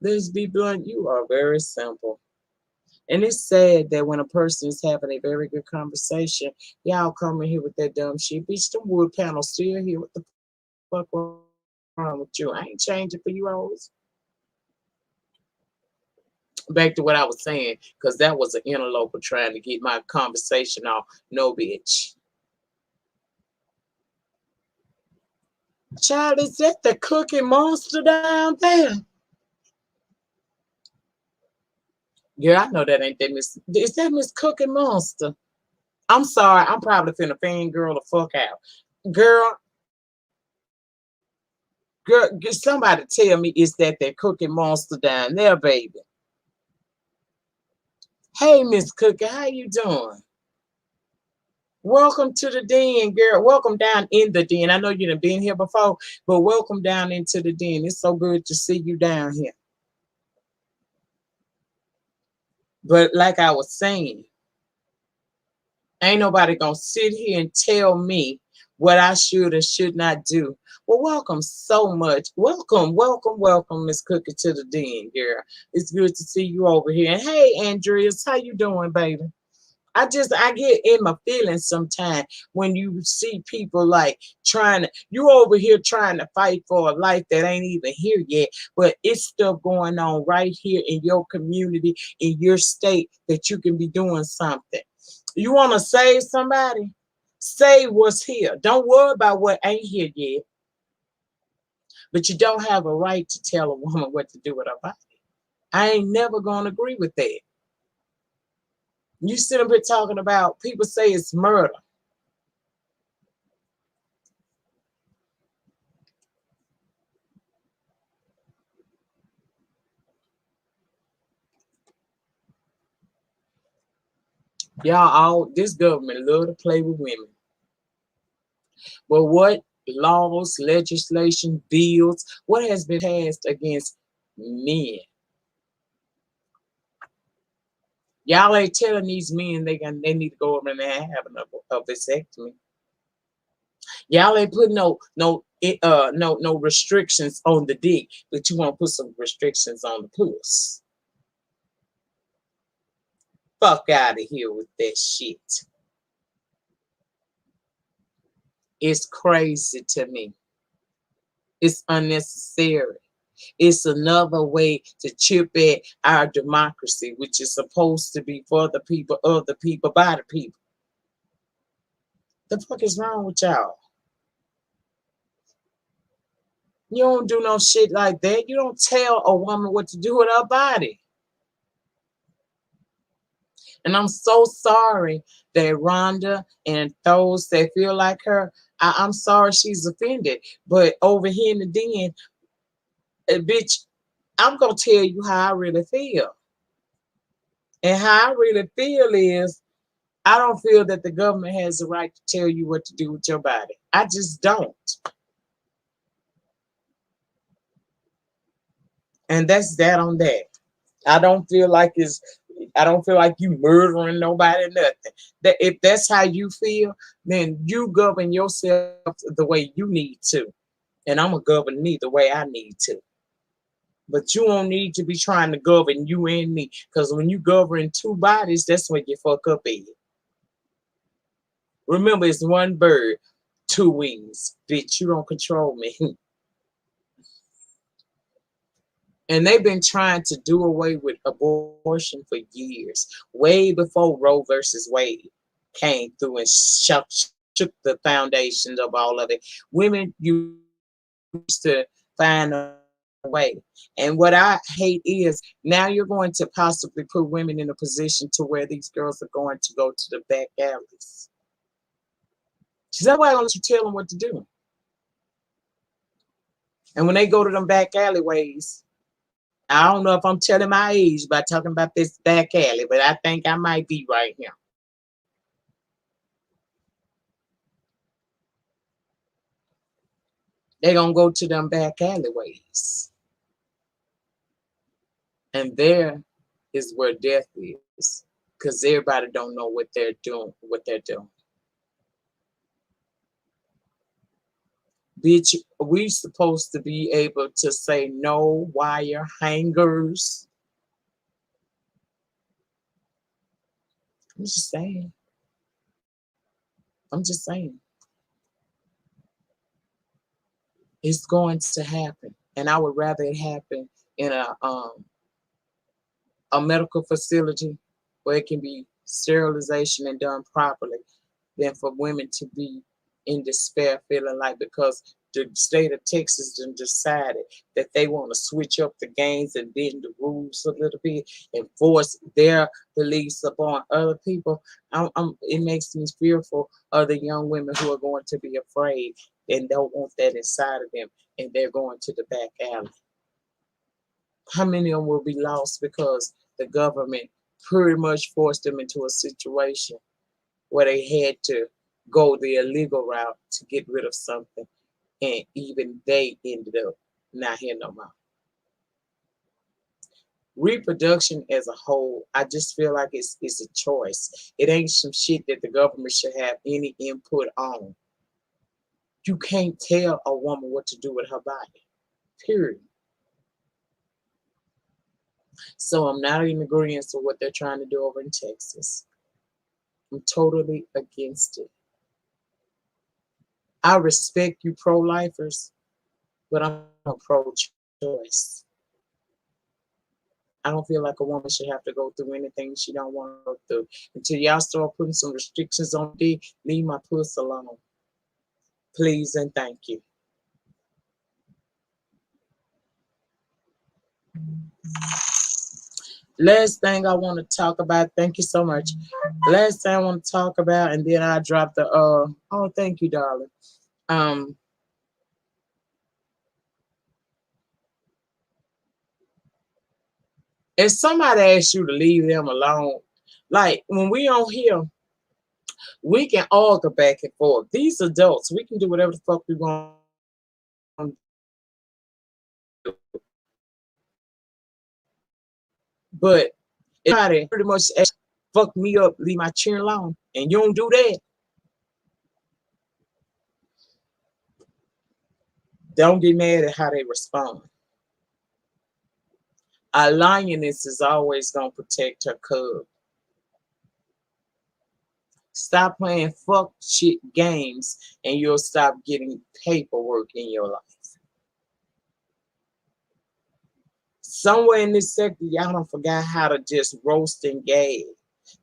Let's be blunt. You are very simple. And it's sad that when a person is having a very good conversation, y'all come in here with that dumb shit. Bitch, the wood panel still here. What the fuck wrong with you? I ain't changing for you hoes. Back to what I was saying, because that was an interloper trying to get my conversation off. No, bitch. Child, is that the Cookie Monster down there? Yeah, I know that ain't that Miss. Is that Miss Cookie Monster? I'm sorry, I'm probably finna fangirl the fuck out. Girl, girl, somebody tell me is that Cookie Monster down there, baby? Hey, Miss Cookie, how you doing? Welcome to the den, girl. Welcome down in the den. I know you done been here before, but welcome down into the den. It's so good to see you down here. But like I was saying, ain't nobody gonna sit here and tell me what I should or should not do. Well, welcome so much. Welcome, welcome, welcome, Miss Cookie to the den, girl. It's good to see you over here. And hey, Andreas, how you doing, baby? I get in my feelings sometimes when you see people like you over here trying to fight for a life that ain't even here yet, but it's stuff going on right here in your community, in your state, that you can be doing something. You want to save somebody? Save what's here. Don't worry about what ain't here yet. But you don't have a right to tell a woman what to do with her body. I ain't never going to agree with that. You sit up here talking about people say it's murder. This government love to play with women. But what laws, legislation, bills, what has been passed against men? Y'all ain't telling these men they need to go over and have a vasectomy. Y'all ain't putting no restrictions on the dick, but you want to put some restrictions on the puss. Fuck out of here with that shit. It's crazy to me. It's unnecessary. It's another way to chip at our democracy, which is supposed to be for the people, of the people, by the people. The fuck is wrong with y'all? You don't do no shit like that. You don't tell a woman what to do with her body. And I'm so sorry that Rhonda and those that feel like her, I'm sorry she's offended. But over here in the den, bitch, I'm going to tell you how I really feel. And how I really feel is I don't feel that the government has the right to tell you what to do with your body. I just don't. And that's that on that. I don't feel like you murdering nobody, nothing. That if that's how you feel, then you govern yourself the way you need to. And I'm gonna govern me the way I need to. But you don't need to be trying to govern you and me. Because when you govern two bodies, that's when you fuck up at. Remember, it's one bird, two wings. Bitch, you don't control me. And they've been trying to do away with abortion for years, way before Roe versus Wade came through and shook the foundations of all of it. Women used to find a way. And what I hate is now you're going to possibly put women in a position to where these girls are going to go to the back alleys. So that's why don't you tell them what to do? And when they go to them back alleyways, I don't know if I'm telling my age by talking about this back alley, but I think I might be right here. They're going to go to them back alleyways. And there is where death is. Because everybody don't know what they're doing. Bitch, we supposed to be able to say no wire hangers. I'm just saying. I'm just saying. It's going to happen. And I would rather it happen in a medical facility where it can be sterilization and done properly than for women to be in despair, feeling like because the state of Texas done decided that they want to switch up the games and bend the rules a little bit and force their beliefs upon other people. It makes me fearful of the young women who are going to be afraid and don't want that inside of them, and they're going to the back alley. How many of them will be lost because the government pretty much forced them into a situation where they had to go the illegal route to get rid of something, and even they ended up not here no more. Reproduction as a whole, I just feel like it's a choice. It ain't some shit that the government should have any input on. You can't tell a woman what to do with her body, period. So I'm not in agreement with what they're trying to do over in Texas. I'm totally against it. I respect you pro-lifers, but I'm a pro-choice. I don't feel like a woman should have to go through anything she don't want to go through. Until y'all start putting some restrictions on D, leave my puss alone. Please and thank you. Last thing I want to talk about, thank you so much. Last thing I want to talk about, and then I drop the oh, thank you, darling. Um if somebody asks you to leave them alone, like when we on here, we can argue back and forth. These adults, we can do whatever the fuck we want to do. But if somebody pretty much fuck me up, leave my chin alone, and you don't do that, don't get mad at how they respond. A lioness is always gonna protect her cub. Stop playing fuck shit games and you'll stop getting paperwork in your life. Somewhere in this sector, y'all don't forgot how to just roast and gag.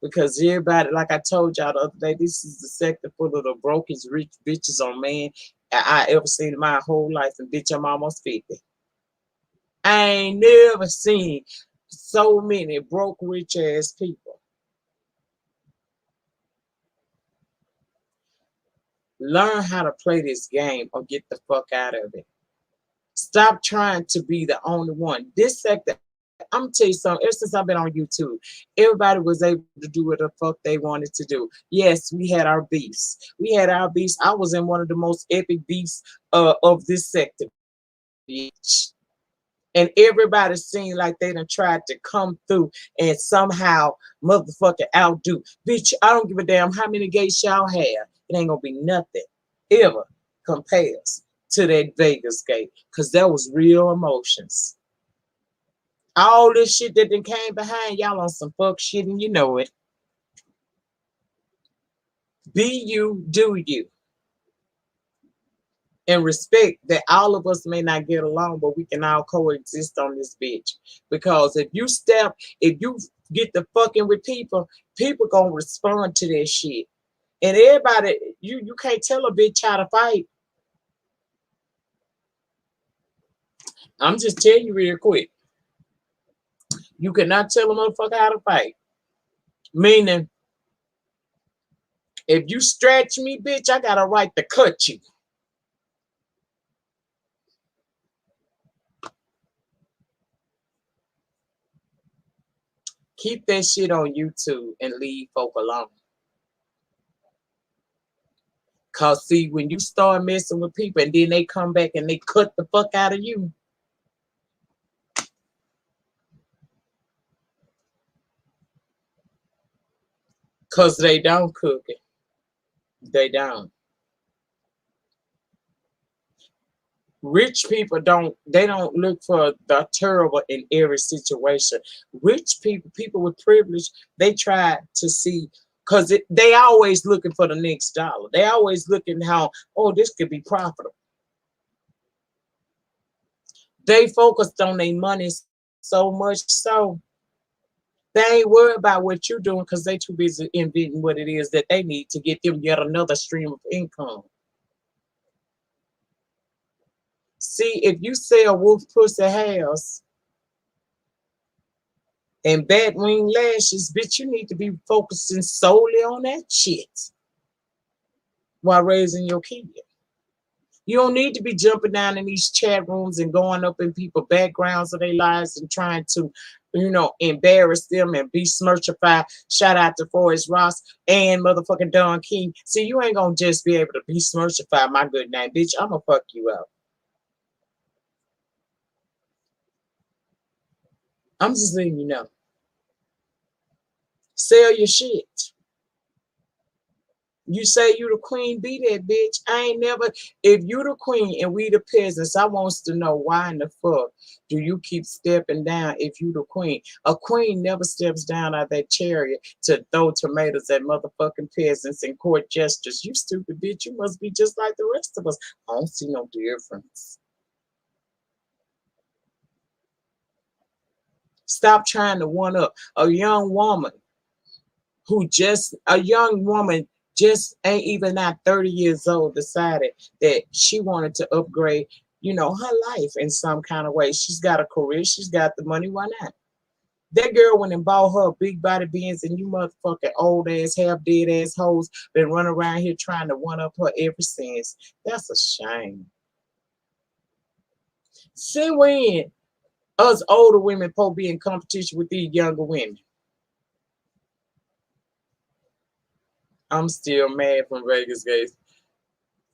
Because everybody, like I told y'all the other day, this is the sector full of the brokest rich bitches on man I ever seen in my whole life. And bitch, I'm almost 50. I ain't never seen so many broke rich ass people. Learn how to play this game or get the fuck out of it. Stop trying to be the only one. This sector, I'm gonna tell you something. Ever since I've been on YouTube, everybody was able to do what the fuck they wanted to do. Yes, we had our beefs. We had our beefs. I was in one of the most epic beefs of this sector, bitch. And everybody seemed like they done tried to come through and somehow motherfucking outdo. Bitch, I don't give a damn how many gates y'all have. It ain't gonna be nothing ever compares to that Vegas gate. Cause that was real emotions. All this shit that then came behind y'all on some fuck shit and you know it. Be you, do you. And respect that all of us may not get along, but we can all coexist on this bitch. Because if you get the fucking with people, people gonna respond to that shit. And everybody, you can't tell a bitch how to fight. I'm just telling you real quick. You cannot tell a motherfucker how to fight. Meaning, if you stretch me, bitch, I got a right to cut you. Keep that shit on YouTube and leave folk alone. Cause see, when you start messing with people and then they come back and they cut the fuck out of you. Cause they don't cook it. They don't. Rich people don't look for the terrible in every situation. Rich people, people with privilege, they try to see, because they always looking for the next dollar. They always looking how, oh, this could be profitable. They focused on their money so much so they ain't worried about what you're doing because they too busy inventing what it is that they need to get them yet another stream of income. See, if you sell wolf pussy hairs and bat wing lashes, bitch, you need to be focusing solely on that shit while raising your kid. You don't need to be jumping down in these chat rooms and going up in people's backgrounds of their lives and trying to, embarrass them and be smirchified. Shout out to Forrest Ross and motherfucking Don King. See, you ain't gonna just be able to be smirchified my good name, bitch. I'm gonna fuck you up. I'm just letting you know. Sell your shit. You say you the queen, be that bitch. I ain't never. If you the queen and we the peasants, I wants to know why in the fuck do you keep stepping down if you the queen? A queen never steps down out of that chariot to throw tomatoes at motherfucking peasants and court jesters. You stupid bitch. You must be just like the rest of us. I don't see no difference. Stop trying to one up a young woman a young woman just ain't even not 30 years old decided that she wanted to upgrade, her life in some kind of way. She's got a career, she's got the money, why not? That girl went and bought her big body Benz, and you motherfucking old ass, half dead ass hoes been running around here trying to one up her ever since. That's a shame. See when us older women supposed to be in competition with these younger women. I'm still mad from Vegas guys.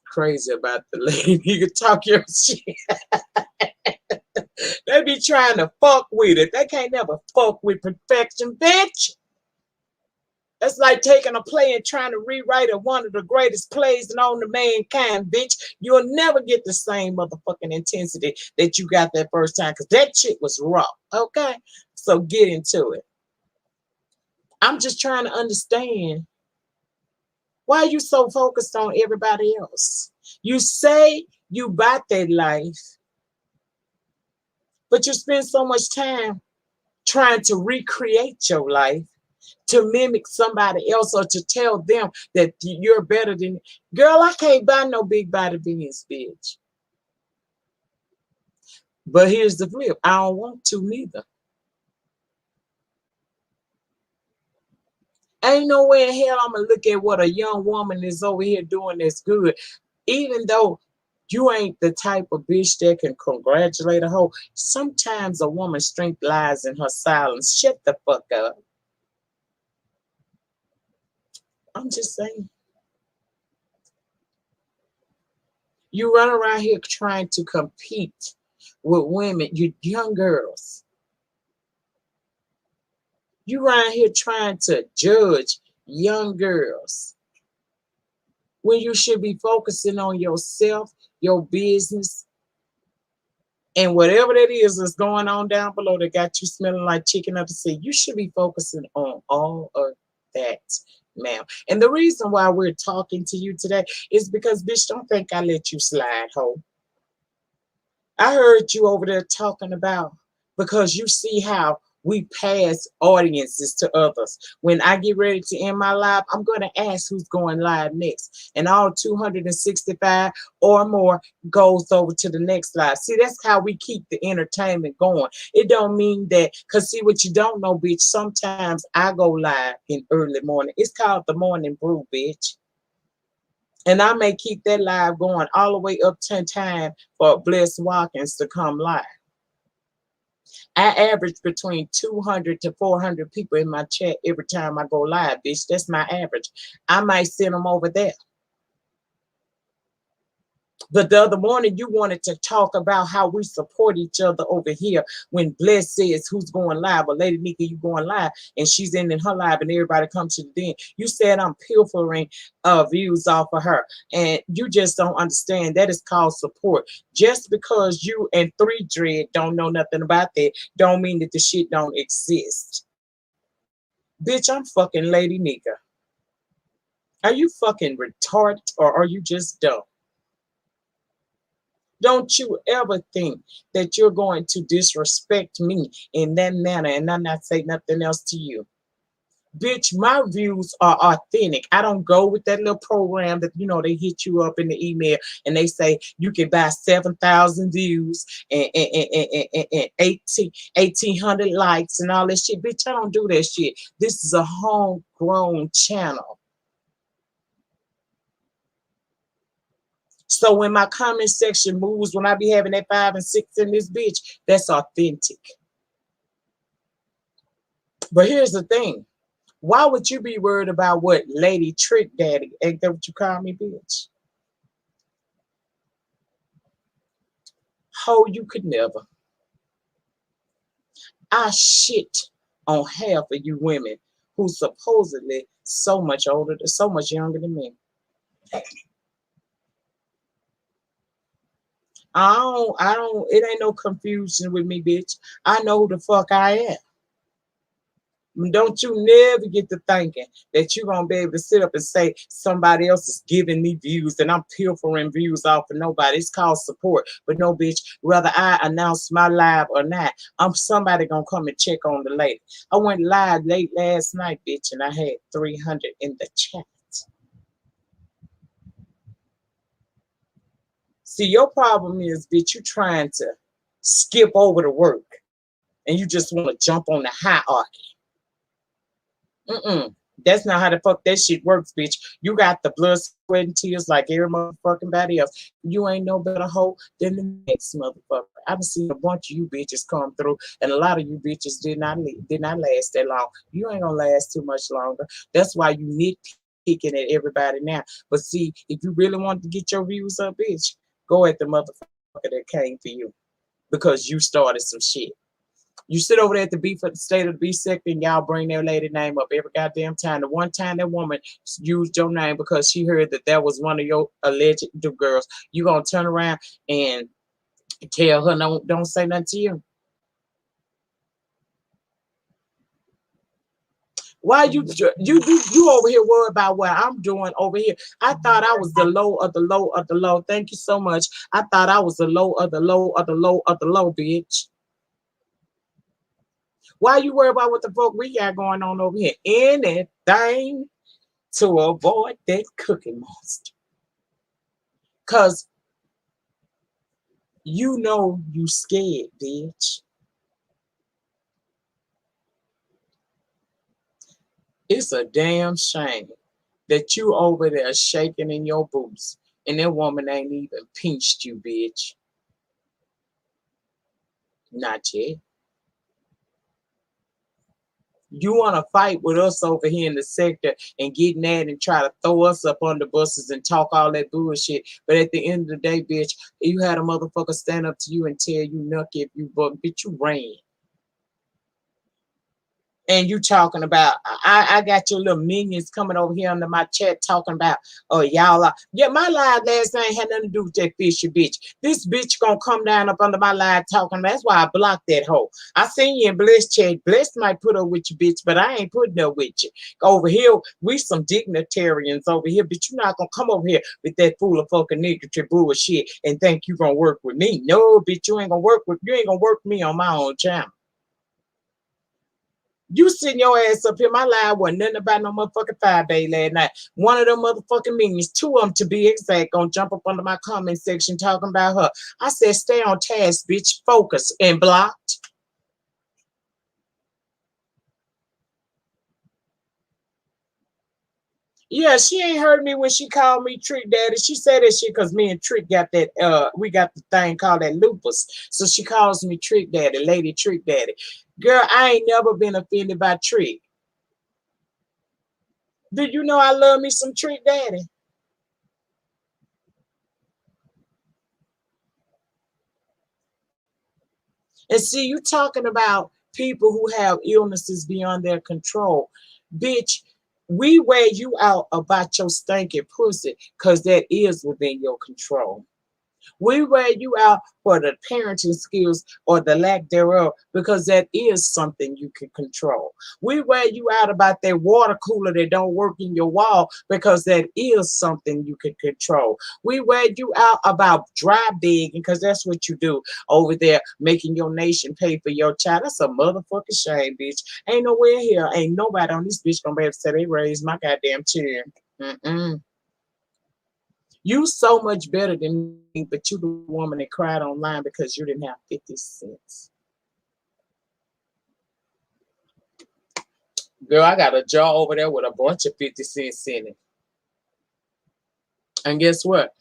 Crazy about the lady. You can talk your shit. They be trying to fuck with it. They can't never fuck with perfection, bitch. That's like taking a play and trying to rewrite it, one of the greatest plays known to mankind, bitch. You'll never get the same motherfucking intensity that you got that first time because that shit was raw. Okay? So get into it. I'm just trying to understand. Why are you so focused on everybody else? You say you bought that life, but you spend so much time trying to recreate your life to mimic somebody else or to tell them that you're better than. Girl, I can't buy no big body beans, bitch. But here's the flip. I don't want to neither. Ain't no way in hell I'm going to look at what a young woman is over here doing that's good. Even though you ain't the type of bitch that can congratulate a hoe. Sometimes a woman's strength lies in her silence. Shut the fuck up. I'm just saying. You run around here trying to compete with women, you young girls. You around here trying to judge young girls when you should be focusing on yourself, your business, and whatever that is that's going on down below that got you smelling like chicken up the sea. You should be focusing on all of that, ma'am. And the reason why we're talking to you today is because, bitch, don't think I let you slide, ho. I heard you over there talking about because you see how we pass audiences to others. When I get ready to end my live, I'm going to ask who's going live next. And all 265 or more goes over to the next live. See, that's how we keep the entertainment going. It don't mean that, because see what you don't know, bitch, sometimes I go live in early morning. It's called the morning brew, bitch. And I may keep that live going all the way up to time for Bless Watkins to come live. I average between 200 to 400 people in my chat every time I go live, bitch. That's my average. I might send them over there. But the other morning, you wanted to talk about how we support each other over here. When Bless says who's going live, or Lady Nika, you going live, and she's in her live, and everybody comes to the den. You said I'm pilfering views off of her, and you just don't understand. That is called support. Just because you and Three Dread don't know nothing about that, don't mean that the shit don't exist. Bitch, I'm fucking Lady Nika. Are you fucking retarded, or are you just dumb? Don't you ever think that you're going to disrespect me in that manner and I'm not say nothing else to you. Bitch, my views are authentic. I don't go with that little program that, they hit you up in the email and they say you can buy 7,000 views and 1,800 likes and all that shit. Bitch, I don't do that shit. This is a homegrown channel. So when my comment section moves, when I be having that 5 and 6 in this bitch, that's authentic. But here's the thing. Why would you be worried about what Lady Trick Daddy? Ain't that what you call me, bitch? Ho, you could never. I shit on half of you women who supposedly so much older, so much younger than me. It ain't no confusion with me, bitch. I know who the fuck I am. Don't you never get to thinking that you're going to be able to sit up and say somebody else is giving me views and I'm pilfering views off of nobody. It's called support. But no, bitch, whether I announce my live or not, I'm somebody going to come and check on the lady. I went live late last night, bitch, and I had 300 in the chat. See, your problem is, bitch, you trying to skip over the work and you just want to jump on the hierarchy. That's not how the fuck that shit works, bitch. You got the blood, sweat, and tears like every motherfucking body else. You ain't no better hoe than the next motherfucker. I've seen a bunch of you bitches come through, and a lot of you bitches did not last that long. You ain't gonna last too much longer. That's why you nitpicking at everybody now. But see, if you really want to get your views up, bitch, go at the motherfucker that came for you because you started some shit. You sit over there at the B for the state of the B sector and y'all bring their lady name up every goddamn time. The one time that woman used your name because she heard that was one of your alleged girls, you gonna turn around and tell her no, don't say nothing to you. Why you over here worried about what I'm doing over here? I thought I was the low of the low of the low. Thank you so much. I thought I was the low of the low of the low of the low, bitch. Why you worry about what the fuck we got going on over here? Anything to avoid that cookie monster. Cause you know you scared, bitch. It's a damn shame that you over there shaking in your boots and that woman ain't even pinched you, bitch. Not yet. You want to fight with us over here in the sector and get mad and try to throw us up on the buses and talk all that bullshit. But at the end of the day, bitch, you had a motherfucker stand up to you and tell you nucky if you buck, bitch, you ran. And you talking about, I got your little minions coming over here under my chat talking about, oh, y'all are, yeah, my live last night had nothing to do with that fishy bitch. This bitch gonna come down up under my live talking, that's why I blocked that hoe. I seen you in Bliss chat. Bliss might put up with you, bitch, but I ain't putting up with you. Over here, we some dignitarians over here, but you're not gonna come over here with that fool of fucking nigga bullshit and think you gonna work with me. No, bitch, you ain't gonna work with me on my own channel. You sitting your ass up here. My live wasn't nothing about no motherfucking 5 day last night. One of them motherfucking minions, 2 of them to be exact, gonna jump up under my comment section talking about her. I said, stay on task, bitch. Focus and blocked. Yeah, she ain't heard me when she called me Trick Daddy. She said that shit because me and Trick got that, we got the thing called that lupus. So she calls me Trick Daddy, Lady Trick Daddy. Girl, I ain't never been offended by Trick. Do you know I love me some Trick Daddy? And see, you talking about people who have illnesses beyond their control. Bitch, we wear you out about your stinking pussy because that is within your control. We wear you out for the parenting skills or the lack thereof because that is something you can control. We wear you out about that water cooler that don't work in your wall because that is something you can control. We wear you out about dry digging because that's what you do over there, making your nation pay for your child. That's a motherfucking shame, bitch. Ain't nowhere here. Ain't nobody on this bitch gonna be able to say they raised my goddamn children. Mm-mm. You so much better than me, but you the woman that cried online because you didn't have 50 cents. Girl, I got a jar over there with a bunch of 50 cents in it. And guess what?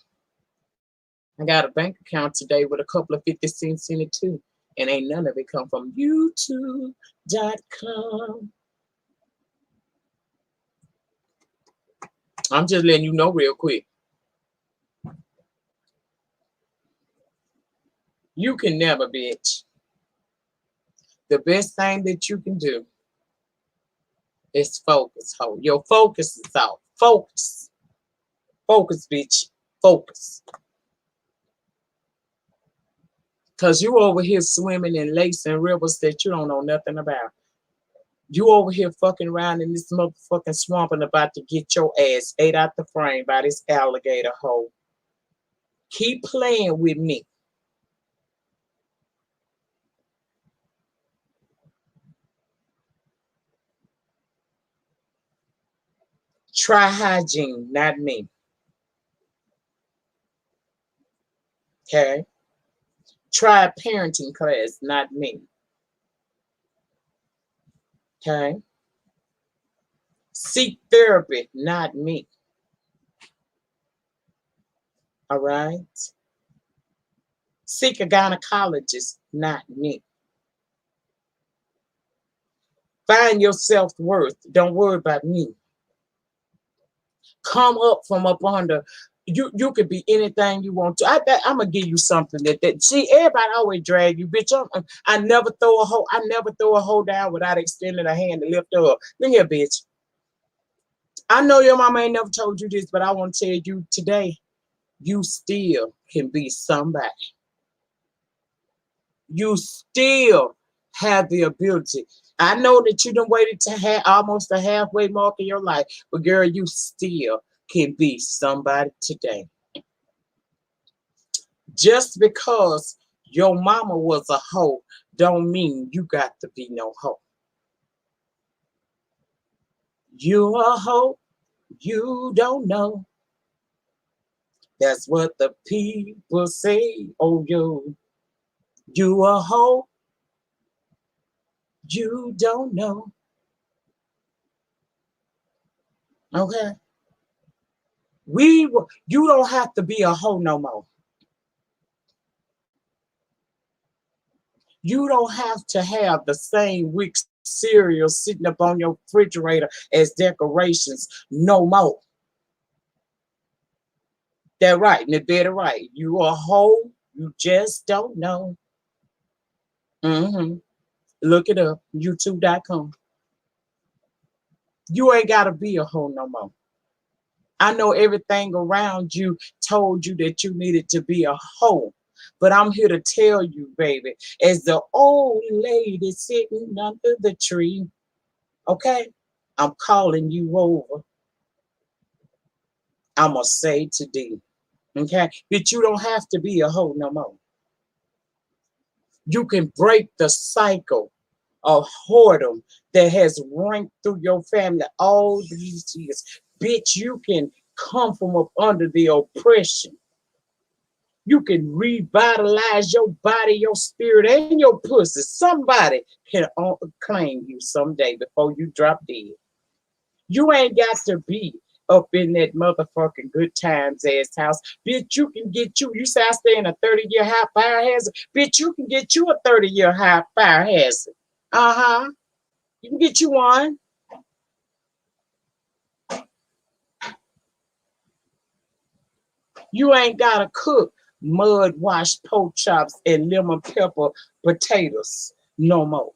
I got a bank account today with a couple of 50 cents in it too. And ain't none of it come from YouTube.com. I'm just letting you know real quick. You can never, bitch. The best thing that you can do is focus, ho. Your focus is out. Focus. Focus, bitch. Focus. Because you over here swimming in lakes and rivers that you don't know nothing about. You over here fucking around in this motherfucking swamp and about to get your ass ate out the frame by this alligator hole. Keep playing with me. Try hygiene, not me. Okay? Try parenting class, not me. Okay? Seek therapy, not me. All right? Seek a gynecologist, not me. Find your self-worth. Don't worry about me. Come up from up under. You could be anything you want to. I'm gonna give you something that see, everybody always drag you, bitch. I never throw a hoe. I never throw a hoe down without extending a hand to lift her up. Look here, bitch. I know your mama ain't never told you this, but I want to tell you today, you still can be somebody. You still have the ability. I know that you done waited to have almost a halfway mark in your life, but girl, you still can be somebody today. Just because your mama was a hoe don't mean you got to be no hoe. You a hoe, you don't know. That's what the people say. Oh, you a hoe, you don't know. Okay? You don't have to be a hoe no more. You don't have to have the same week cereal sitting up on your refrigerator as decorations no more. That right, and better right. You a hoe, you just don't know. Look it up, youtube.com. You ain't gotta be a hoe no more. I know everything around you told you that you needed to be a hoe. But I'm here to tell you, baby, as the old lady sitting under the tree, okay? I'm calling you over. I'm going to say today, okay? But you don't have to be a hoe no more. You can break the cycle of whoredom that has ranked through your family all these years. Bitch, you can come from up under the oppression. You can revitalize your body, your spirit, and your pussy. Somebody can claim you someday before you drop dead. You ain't got to be up in that motherfucking good times ass house. Bitch, you can get you. You say I stay in a 30-year high fire hazard. Bitch, you can get you a 30-year high fire hazard. Uh-huh. You can get you one. You ain't gotta cook mud washed pork chops and lemon pepper potatoes no more.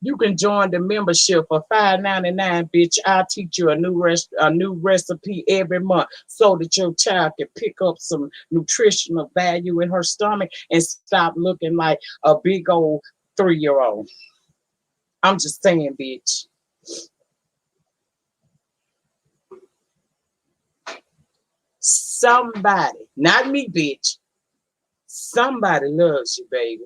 You can join the membership for $5.99, bitch. I'll teach you a new recipe every month so that your child can pick up some nutritional value in her stomach and stop looking like a big old 3-year-old. I'm just saying, bitch. Somebody, not me, bitch. Somebody loves you, baby.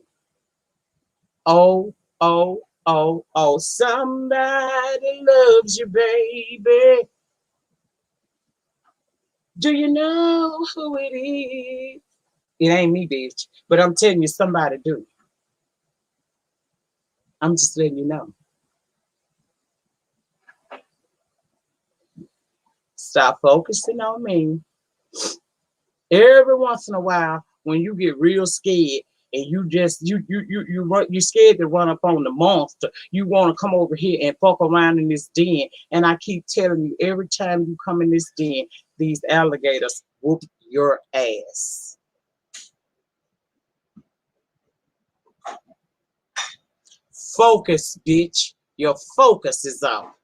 Oh, oh, oh, oh, somebody loves you, baby. Do you know who it is? It ain't me, bitch. But I'm telling you, somebody do. I'm just letting you know. Stop focusing on me. Every once in a while, when you get real scared and you scared to run up on the monster, you want to come over here and fuck around in this den. And I keep telling you, every time you come in this den, these alligators whoop your ass. Focus, bitch. Your focus is off.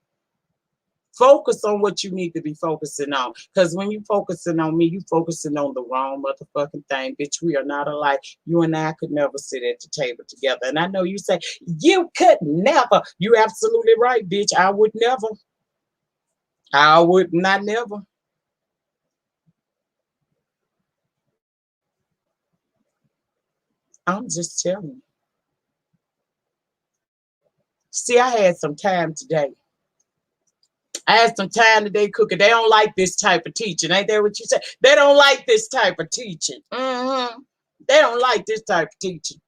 Focus on what you need to be focusing on. Because when you focusing on me, you focusing on the wrong motherfucking thing. Bitch, we are not alike. You and I could never sit at the table together. And I know you say, you could never. You absolutely right, bitch. I would never. I would not never. I'm just telling you. See, I had some time today. I had some time today cooking. They don't like this type of teaching. Ain't that what you said? They don't like this type of teaching. They don't like this type of teaching.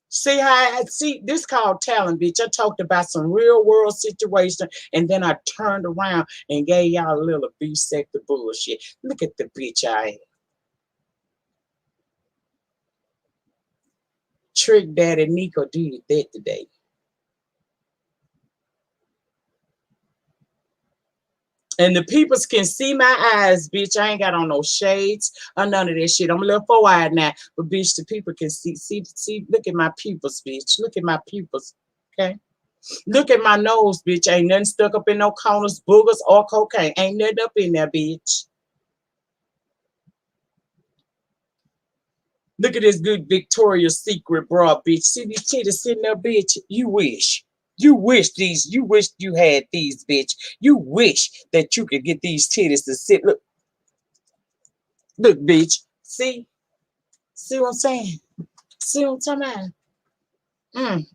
See how I see this called talent, bitch. I talked about some real world situation and then I turned around and gave y'all a little beef sector bullshit. Look at the bitch I am. Trick Daddy Nico did that today. And the peoples can see my eyes, bitch. I ain't got on no shades or none of that shit. I'm a little four-eyed now. But bitch, the people can see, look at my pupils, bitch. Look at my pupils. Okay? Look at my nose, bitch. Ain't nothing stuck up in no corners, boogers, or cocaine. Ain't nothing up in there, bitch. Look at this good Victoria's Secret bra, bitch. See these titties sitting there, bitch? You wish. You wish you had these, bitch. You wish that you could get these titties to sit. Look, bitch. See what I'm saying? See what I'm talking about?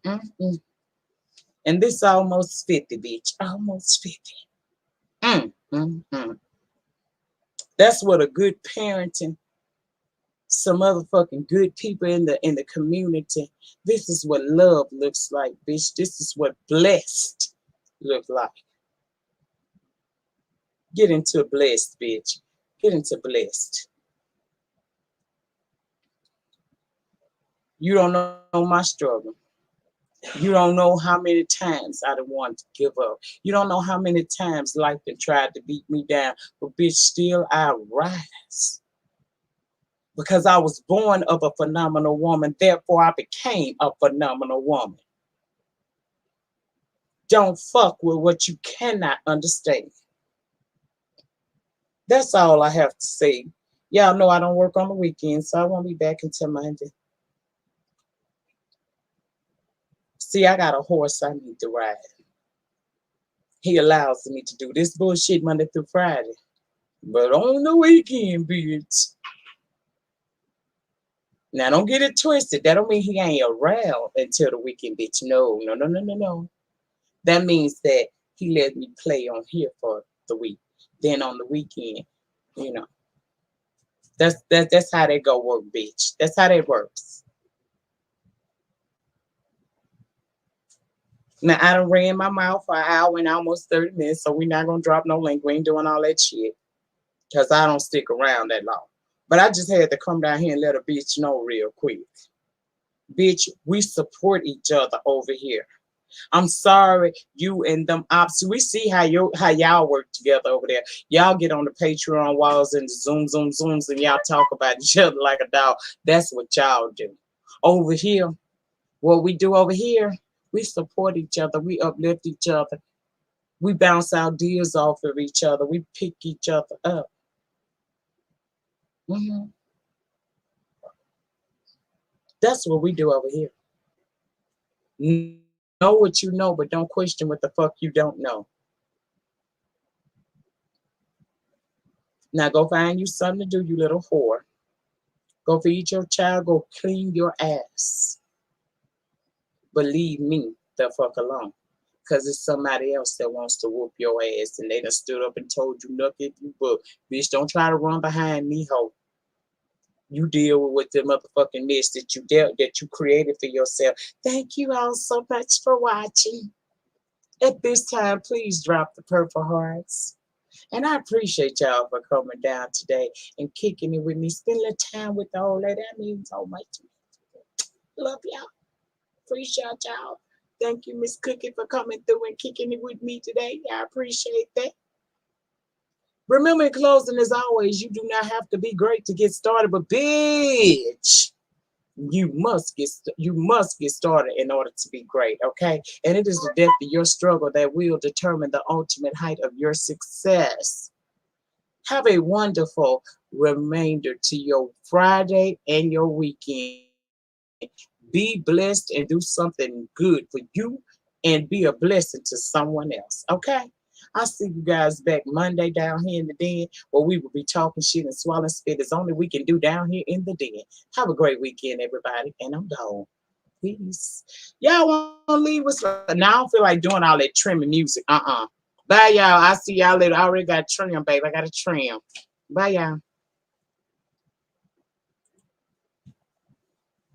And this almost 50, bitch. Almost 50. That's what a good parenting, some motherfucking good people in the community. This is what love looks like, bitch. This is what blessed look like. Get into blessed, bitch. Get into blessed. You don't know my struggle. You don't know how many times I done wanted to give up. You don't know how many times life had tried to beat me down, but bitch, still I rise. Because I was born of a phenomenal woman, therefore I became a phenomenal woman. Don't fuck with what you cannot understand. That's all I have to say. Y'all know I don't work on the weekends, so I won't be back until Monday. See, I got a horse I need to ride. He allows me to do this bullshit Monday through Friday. But on the weekend, bitch. Now, don't get it twisted. That don't mean he ain't around until the weekend, bitch. No. That means that he let me play on here for the week. Then on the weekend, you know. That's how they go work, bitch. That's how that works. Now, I done ran my mouth for an hour and almost 30 minutes, so we're not going to drop no link. We ain't doing all that shit because I don't stick around that long. But I just had to come down here and let a bitch know real quick. Bitch, we support each other over here. I'm sorry, you and them ops. We see how y'all work together over there. Y'all get on the Patreon walls and zooms, and y'all talk about each other like a dog. That's what y'all do. Over here, what we do over here, we support each other, we uplift each other, we bounce our deals off of each other, we pick each other up. Mhm. That's what we do over here. Know what you know, but don't question what the fuck you don't know. Now go find you something to do, you little whore. Go feed your child, go clean your ass. But leave me the fuck alone. Cause it's somebody else that wants to whoop your ass and they done stood up and told you look if you book. Bitch, don't try to run behind me, ho. You deal with the motherfucking mess that you created for yourself. Thank you all so much for watching. At this time, please drop the purple hearts. And I appreciate y'all for coming down today and kicking it with me. Spending a time with the old lady. That means so much to me. Love y'all. Appreciate y'all. Thank you, Miss Cookie, for coming through and kicking it with me today. I appreciate that. Remember, in closing, as always, you do not have to be great to get started, but bitch, you must get started in order to be great, okay? And it is the depth of your struggle that will determine the ultimate height of your success. Have a wonderful remainder to your Friday and your weekend. Be blessed and do something good for you and be a blessing to someone else, okay? I'll see you guys back Monday down here in the den where we will be talking shit and swallowing spit as only we can do down here in the den. Have a great weekend, everybody, and I'm gone. Peace. Y'all want to leave us? Now I don't feel like doing all that trimming music. Bye, y'all. I see y'all later. I already got trim, babe. I got to trim. Bye, y'all.